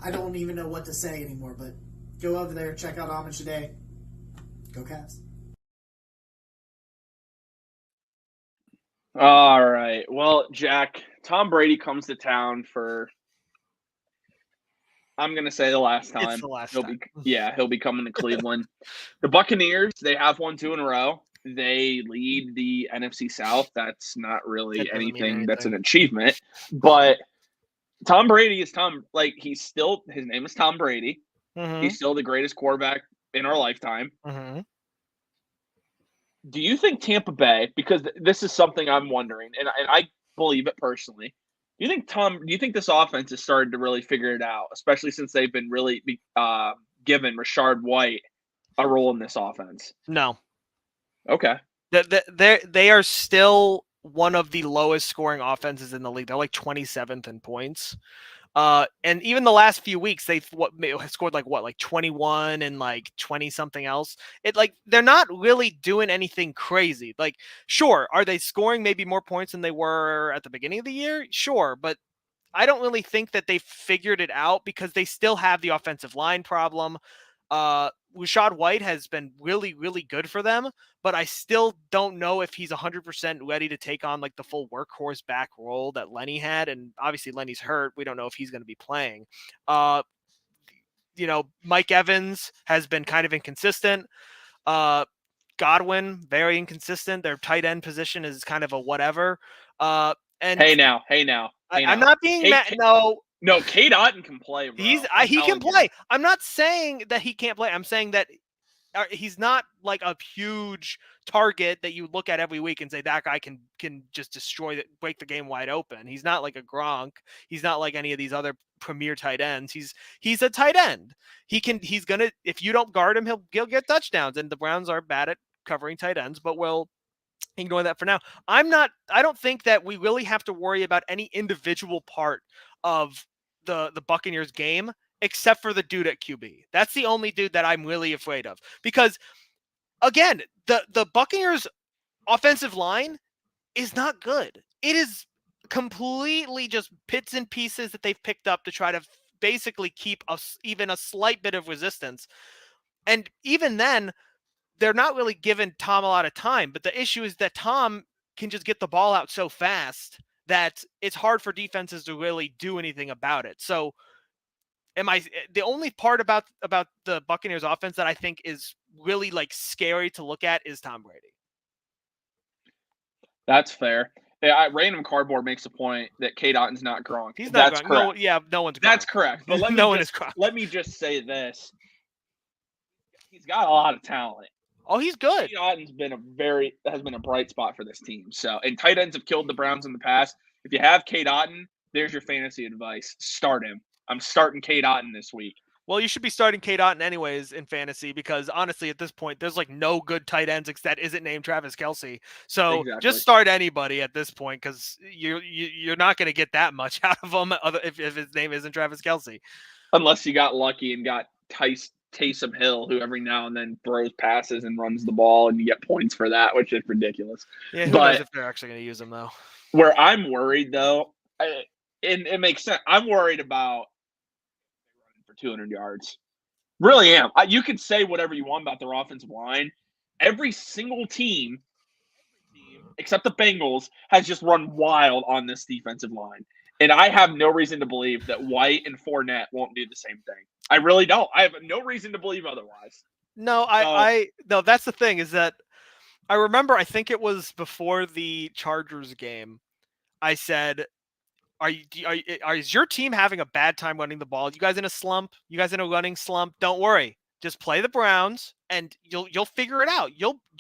I don't even know what to say anymore, but go over there, check out Homage today. Go Cavs. All right. Well, Jack, Tom Brady comes to town for, I'm going to say the last time. It's the last time. He'll be coming to Cleveland. The Buccaneers, they have won 2 in a row. They lead the NFC South. That's not really anything that's an achievement, but Tom Brady is his name is Tom Brady. Mm-hmm. He's still the greatest quarterback in our lifetime. Mm-hmm. Do you think Tampa Bay, because this is something I'm wondering, and I believe it personally, do you think this offense has started to really figure it out, especially since they've been really given Rashard White a role in this offense? No. Okay. They are still one of the lowest scoring offenses in the league. They're 27th in points. And even the last few weeks, they've scored like 21 and like 20 something else. They're not really doing anything crazy. Like, sure, are they scoring maybe more points than they were at the beginning of the year? Sure, but I don't really think that they figured it out because they still have the offensive line problem. Rashad White has been really, really good for them, but I still don't know if he's 100% ready to take on like the full workhorse back role that Lenny had. And obviously Lenny's hurt. We don't know if he's going to be playing. Mike Evans has been kind of inconsistent. Godwin, very inconsistent. Their tight end position is kind of a whatever. And hey now. I'm not being mad. No, Cade Otton can play, bro. He can play. I'm not saying that he can't play. I'm saying that he's not like a huge target that you look at every week and say that guy can just break the game wide open. He's not like a Gronk. He's not like any of these other premier tight ends. He's a tight end. He's gonna, if you don't guard him, he'll get touchdowns. And the Browns are bad at covering tight ends, but we'll ignore that for now. I don't think that we really have to worry about any individual part of the Buccaneers game except for the dude at QB. That's the only dude that I'm really afraid of. Because again, the Buccaneers offensive line is not good. It is completely just bits and pieces that they've picked up to try to basically keep even a slight bit of resistance. And even then, they're not really giving Tom a lot of time. But the issue is that Tom can just get the ball out so fast that it's hard for defenses to really do anything about it. So the only part about the Buccaneers offense that I think is really like scary to look at is Tom Brady. That's fair. Yeah, Random Cardboard makes a point that Cade Otton's not Gronk. He's not That's Gronk. correct. No one's Gronk. That's correct. But let me just say this. He's got a lot of talent. Oh, he's good. Cade Otton's has been a bright spot for this team. So, and tight ends have killed the Browns in the past. If you have Cade Otton, there's your fantasy advice. Start him. I'm starting Cade Otton this week. Well, you should be starting Cade Otton anyways in fantasy because honestly, at this point, there's like no good tight ends that isn't named Travis Kelce. So Just start anybody at this point because you're not going to get that much out of him if his name isn't Travis Kelce. Unless you got lucky and got Taysom Hill, who every now and then throws passes and runs the ball, and you get points for that, which is ridiculous. Yeah, who knows if they're actually going to use him though? Where I'm worried though, and it makes sense. I'm worried about running for 200 yards. Really am. You could say whatever you want about their offensive line. Every single team, except the Bengals, has just run wild on this defensive line. And I have no reason to believe that White and Fournette won't do the same thing. I really don't. I have no reason to believe otherwise. No, no, that's the thing is that I remember, I think it was before the Chargers game, I said, is your team having a bad time running the ball? You guys in a slump? You guys in a running slump? Don't worry. Just play the Browns and you'll figure it out.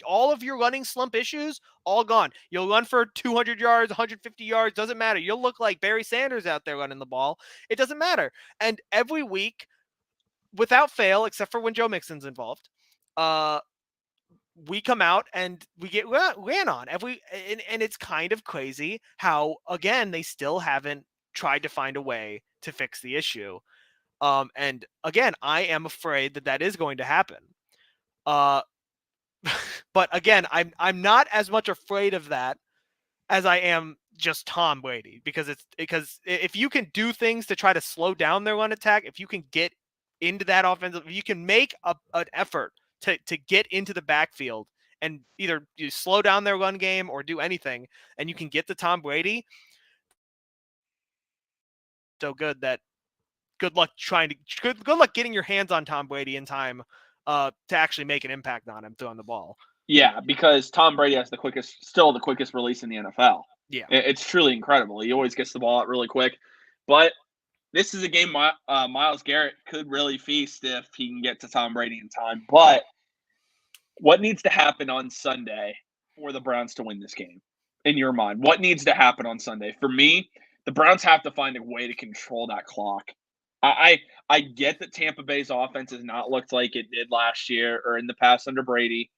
All of your running slump issues all gone. You'll run for 200 yards, 150 yards, doesn't matter. You'll look like Barry Sanders out there running the ball. It doesn't matter. And every week, without fail, except for when Joe Mixon's involved, we come out and we get ran on and it's kind of crazy how, again, they still haven't tried to find a way to fix the issue. And again, I am afraid that is going to happen. But again, I'm not as much afraid of that as I am just Tom Brady, because if you can do things to try to slow down their run attack, if you can get into that offensive, if you can make an effort to get into the backfield and either you slow down their run game or do anything, and you can get to Tom Brady, so good that good luck getting your hands on Tom Brady in time to actually make an impact on him throwing the ball. Yeah, because Tom Brady has still the quickest release in the NFL. Yeah, it's truly incredible. He always gets the ball out really quick, but this is a game Myles Garrett could really feast if he can get to Tom Brady in time. But what needs to happen on Sunday for the Browns to win this game, in your mind? What needs to happen on Sunday? For me, the Browns have to find a way to control that clock. I get that Tampa Bay's offense has not looked like it did last year or in the past under Brady.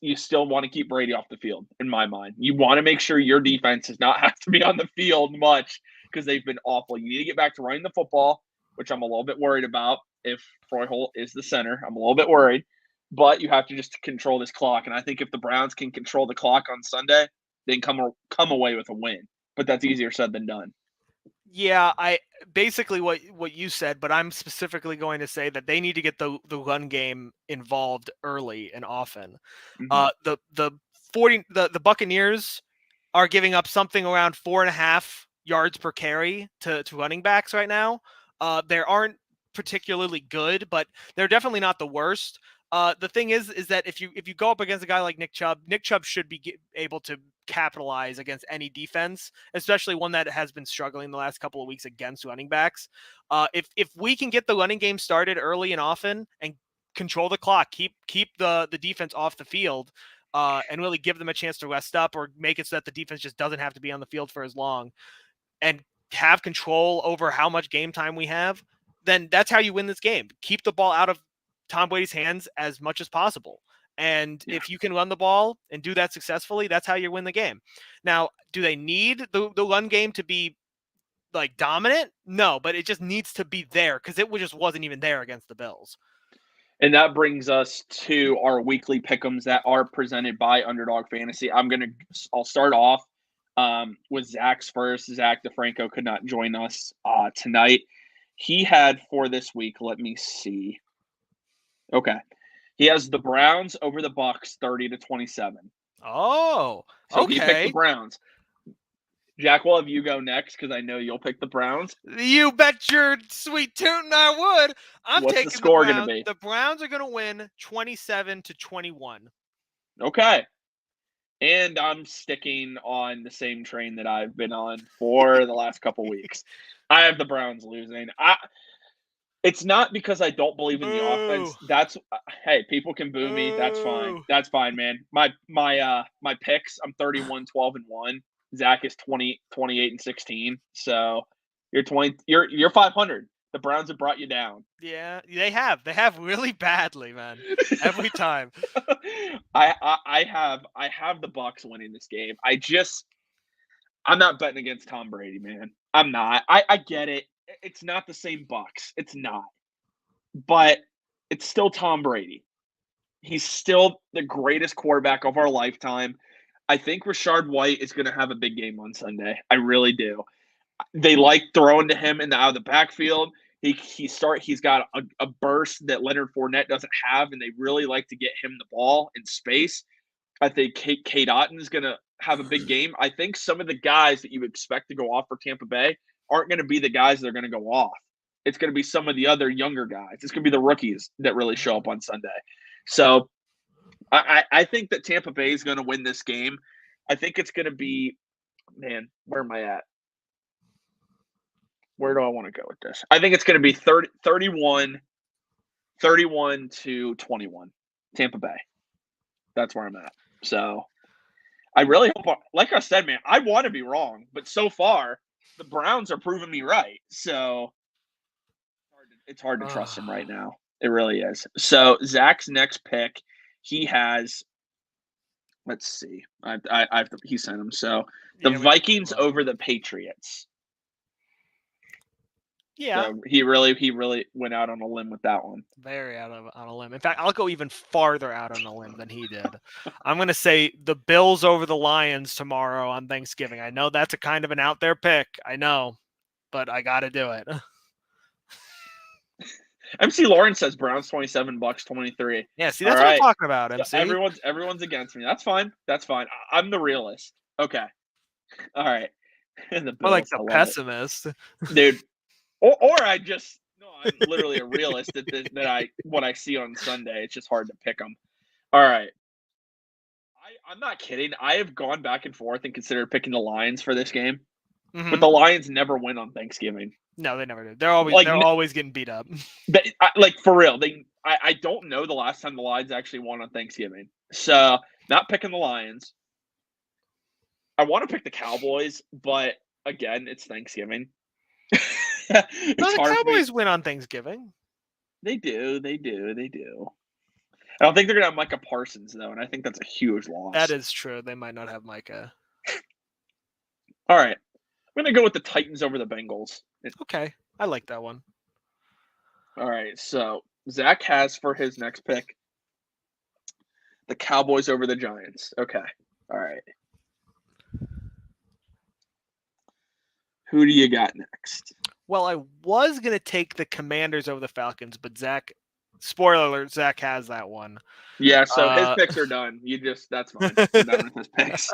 You still want to keep Brady off the field, in my mind. You want to make sure your defense does not have to be on the field much because they've been awful. You need to get back to running the football, which I'm a little bit worried about. If Troy Holt is the center, I'm a little bit worried. But you have to just control this clock. And I think if the Browns can control the clock on Sunday, they can come away with a win. But that's easier said than done. Yeah, I basically what you said, but I'm specifically going to say that they need to get the run game involved early and often. The Buccaneers are giving up something around 4.5 yards per carry to running backs right now. They aren't particularly good, but they're definitely not the worst. The thing is that if you go up against a guy like Nick Chubb should be able to capitalize against any defense, especially one that has been struggling the last couple of weeks against running backs. If we can get the running game started early and often and control the clock, keep the defense off the field, and really give them a chance to rest up or make it so that the defense just doesn't have to be on the field for as long and have control over how much game time we have, then that's how you win this game. Keep the ball out of Tom Brady's hands as much as possible. And if you can run the ball and do that successfully, that's how you win the game. Now, do they need the run game to be like dominant? No, but it just needs to be there because it just wasn't even there against the Bills. And that brings us to our weekly pick'ems that are presented by Underdog Fantasy. I'll start off with Zach's first. Zach DeFranco could not join us tonight. He had for this week, let me see. Okay. He has the Browns over the Bucs 30-27. Oh, so okay. He picked the Browns. Jack, we'll have you go next because I know you'll pick the Browns. You bet your sweet tootin' I would. What's taking the score going to be? The Browns are going to win 27-21. Okay. And I'm sticking on the same train that I've been on for the last couple weeks. I have the Browns losing. It's not because I don't believe in the offense. Hey, people can boo me. That's fine. That's fine, man. My picks, I'm 31-12-1. Zach is 28-16. So you're 500. The Browns have brought you down. Yeah, they have. They have really badly, man. Every time. I have the Bucs winning this game. I'm not betting against Tom Brady, man. I'm not. I get it. It's not the same Bucs. It's not. But it's still Tom Brady. He's still the greatest quarterback of our lifetime. I think Rashard White is going to have a big game on Sunday. I really do. They like throwing to him out of the backfield. He's got a burst that Leonard Fournette doesn't have, and they really like to get him the ball in space. I think Kate Otten is going to have a big game. I think some of the guys that you expect to go off for Tampa Bay aren't going to be the guys that are going to go off. It's going to be some of the other younger guys. It's going to be the rookies that really show up on Sunday. So I think that Tampa Bay is going to win this game. I think it's going to be, man, where am I at? Where do I want to go with this? I think it's going to be 31-21 Tampa Bay. That's where I'm at. So I really hope, like I said, man, I want to be wrong, but so far the Browns are proving me right. So it's hard to trust him right now. It really is. So Zach's next pick, he has, let's see, he sent him. So the Vikings over the Patriots. Yeah. So he really went out on a limb with that one. Very on a limb. In fact, I'll go even farther out on a limb than he did. I'm going to say the Bills over the Lions tomorrow on Thanksgiving. I know that's a kind of an out there pick. I know, but I got to do it. MC Lawrence says Browns 27, Bucs 23. Yeah, see, that's what I'm talking about, MC. So everyone's against me. That's fine. I'm the realist. Okay. All right. And the Bills, like the pessimist. Dude. Or I'm literally a realist what I see on Sunday. It's just hard to pick them. All right. I'm not kidding. I have gone back and forth and considered picking the Lions for this game. Mm-hmm. But the Lions never win on Thanksgiving. No, they never do. They're always getting beat up. For real. I don't know the last time the Lions actually won on Thanksgiving. So not picking the Lions. I want to pick the Cowboys, but again, it's Thanksgiving. The Cowboys win on Thanksgiving. They do. I don't think they're going to have Micah Parsons, though, and I think that's a huge loss. That is true. They might not have Micah. All right. I'm going to go with the Titans over the Bengals. Okay, I like that one. All right, so Zach has for his next pick the Cowboys over the Giants. Okay, all right. Who do you got next? Well, I was going to take the Commanders over the Falcons, but Zach, spoiler alert, Zach has that one. Yeah, so his picks are done. That's fine. We're done with his picks.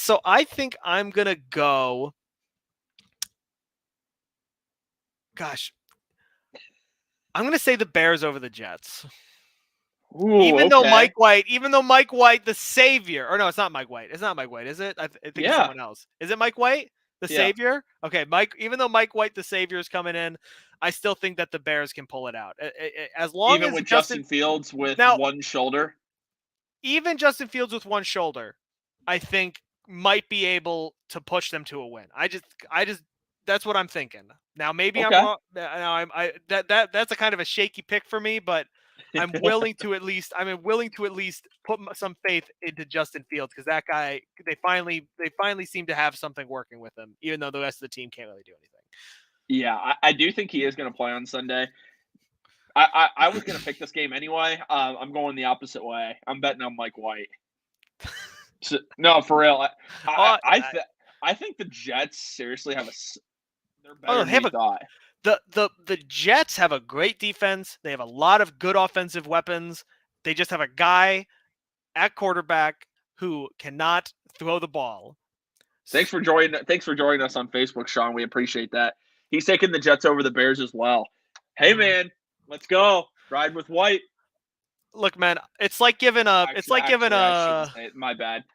So I think I'm going to go. Gosh, I'm going to say the Bears over the Jets. Ooh, even though Mike White, the savior, or no, it's not Mike White. It's not Mike White, is it? I think it's someone else. Is it Mike White, the savior? Okay, even though Mike White, the savior, is coming in, I still think that the Bears can pull it out. As long even as with Justin Fields with one shoulder. Even Justin Fields with one shoulder, I think might be able to push them to a win. I just that's what I'm thinking. Now maybe I'm wrong. That's a kind of a shaky pick for me, but I'm willing to at least put some faith into Justin Fields because that guy they finally seem to have something working with him, even though the rest of the team can't really do anything. Yeah, I do think he is going to play on Sunday. I was going to pick this game anyway. I'm going the opposite way. I'm betting on Mike White. So, no, for real. I think the Jets seriously have they're better than we thought. The Jets have a great defense. They have a lot of good offensive weapons. They just have a guy at quarterback who cannot throw the ball. Thanks for joining us on Facebook, Sean. We appreciate that. He's taking the Jets over the Bears as well. Hey, man, let's go. Ride with White. Look, man, it's like giving my bad.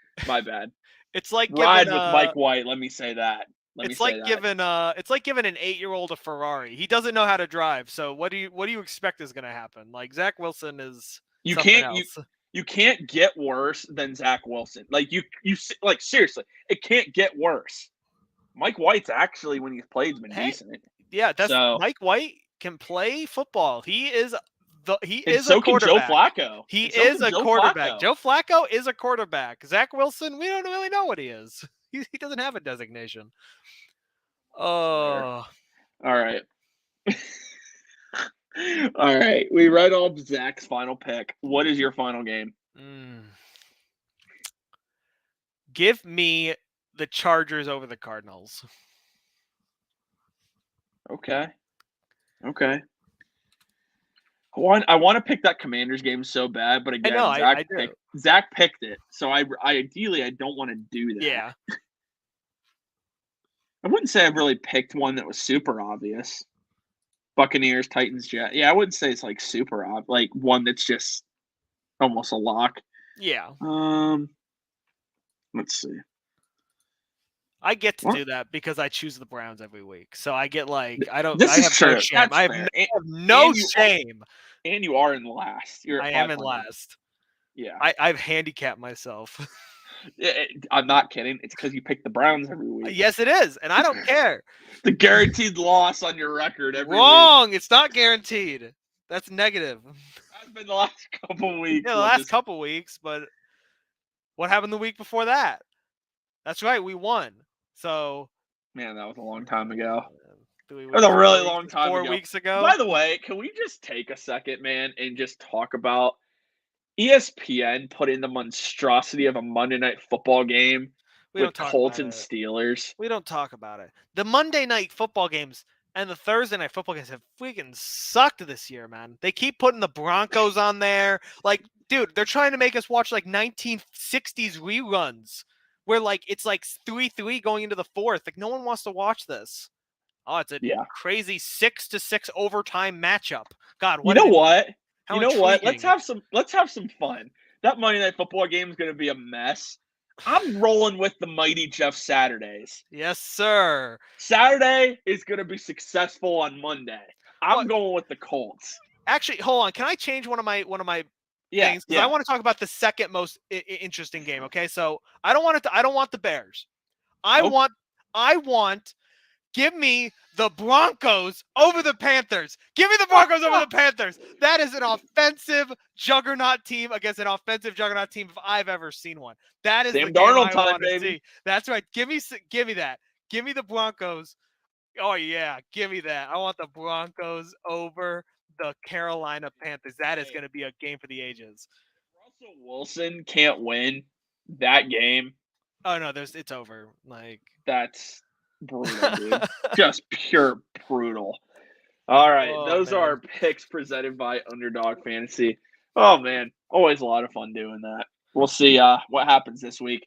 It's like ride with Mike White. Let me say that. It's like giving an 8-year-old a Ferrari. He doesn't know how to drive. So what do you expect is going to happen? Like Zach Wilson is you can't get worse than Zach Wilson. Like you seriously, it can't get worse. Mike White's actually, when he's played, been decent. Yeah, Mike White can play football. He is a quarterback. Can Joe Flacco. He is a quarterback. Joe Flacco is a quarterback. Zach Wilson, we don't really know what he is. He doesn't have a designation. Oh. All right. All right. We read off Zach's final pick. What is your final game? Give me the Chargers over the Cardinals. Okay. I want to pick that Commanders game so bad, but again, Zach picked it, so I ideally don't want to do that. Yeah. I wouldn't say I've really picked one that was super obvious. Buccaneers, Titans, Jets. Yeah, I wouldn't say it's like super obvious, like one that's just almost a lock. Yeah. Let's see. I get to do that because I choose the Browns every week. So I get I have no shame. I have no shame. And you are in last. I am in last. Yeah. I've handicapped myself. I'm not kidding. It's because you pick the Browns every week. Yes, it is. And I don't care. The guaranteed loss on your record every Wrong. week. It's not guaranteed. That's negative. That's been the last couple weeks. Yeah, the last couple weeks. But what happened the week before that? That's right. We won. So, man, that was a long time ago. That was a really long time ago. 4 weeks ago. By the way, can we just take a second, man, and just talk about ESPN put in the monstrosity of a Monday Night Football game with Colts and Steelers? We don't talk about it. The Monday Night Football games and the Thursday Night Football games have freaking sucked this year, man. They keep putting the Broncos on there. Like, dude, they're trying to make us watch like 1960s reruns. Where it's 3-3 going into the fourth. Like no one wants to watch this. Oh, it's a crazy 6-6 overtime matchup. God, what? You know what? Let's have some fun. That Monday Night Football game is going to be a mess. I'm rolling with the mighty Jeff Saturdays. Yes, sir. Saturday is going to be successful on Monday. I'm going with the Colts. Actually, hold on. Can I change one of my things? Because I want to talk about the second most interesting game. Okay, so I don't want the Bears. I want. Give me the Broncos over the Panthers. Give me the Broncos over the Panthers. That is an offensive juggernaut team against an offensive juggernaut team if I've ever seen one. That is Sam the game Darnold I time, want to baby. see. That's right. Give me that. Give me the Broncos. Oh, yeah. Give me that. I want the Broncos over the Carolina Panthers. That is going to be a game for the ages. Russell Wilson can't win that game. Oh, no, it's over. That's brutal, dude. Just pure brutal. All right. Those are our picks presented by Underdog Fantasy. Oh, man. Always a lot of fun doing that. We'll see what happens this week.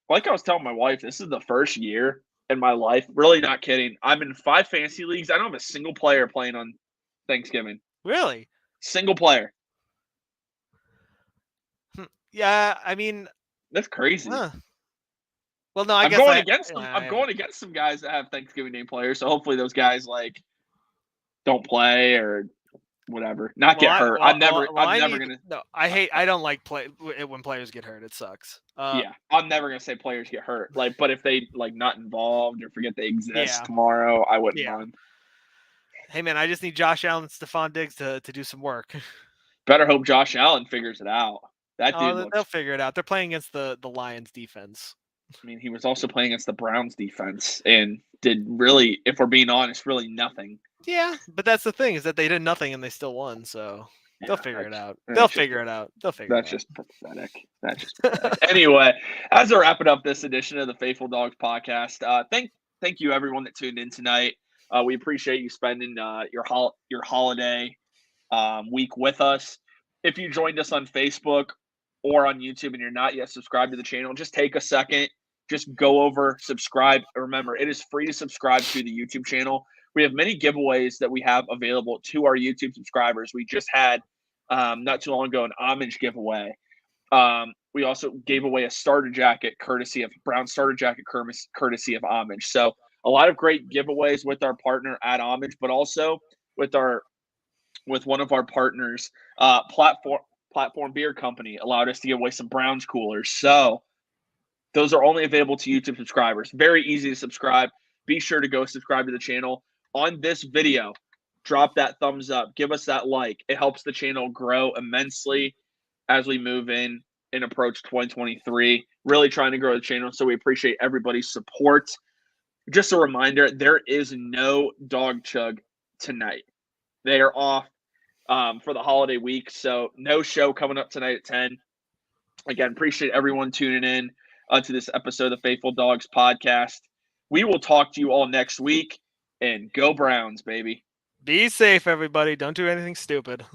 Like I was telling my wife, this is the first year in my life. Really not kidding. I'm in 5 fantasy leagues. I don't have a single player playing on Thanksgiving. Really? Single player. Yeah, I mean. That's crazy. Huh. Well, no, I'm going against them. I'm going against some guys that have Thanksgiving Day players, so hopefully those guys don't play or whatever, get hurt. I'm never gonna. No, I don't like when players get hurt. It sucks. Yeah, I'm never gonna say players get hurt. But if they not involved or forget they exist tomorrow, I wouldn't mind. Hey man, I just need Josh Allen and Stephon Diggs to do some work. Better hope Josh Allen figures it out. That dude. They'll figure it out. They're playing against the Lions defense. I mean, he was also playing against the Browns defense and did really, if we're being honest, really nothing. Yeah, but that's the thing is that they did nothing and they still won. So they'll figure it out. They'll figure it out. That's just pathetic. That's just pathetic. Anyway, as we're wrapping up this edition of the Faithful Dogs podcast, thank you everyone that tuned in tonight. We appreciate you spending your holiday week with us. If you joined us on Facebook or on YouTube and you're not yet subscribed to the channel, just take a second. Just go over, subscribe. Remember, it is free to subscribe to the YouTube channel. We have many giveaways that we have available to our YouTube subscribers. We just had, not too long ago, an homage giveaway. We also gave away a starter jacket courtesy of homage. So a lot of great giveaways with our partner at Homage, but also with one of our partners, Platform Beer Company, allowed us to give away some Browns coolers. So those are only available to YouTube subscribers. Very easy to subscribe. Be sure to go subscribe to the channel. On this video, drop that thumbs up. Give us that like. It helps the channel grow immensely as we move in and approach 2023. Really trying to grow the channel, so we appreciate everybody's support. Just a reminder, there is no Dog Chug tonight. They are off for the holiday week, so no show coming up tonight at 10. Again, appreciate everyone tuning in to this episode of the Faithful Dogs podcast. We will talk to you all next week, and go Browns, baby. Be safe, everybody. Don't do anything stupid.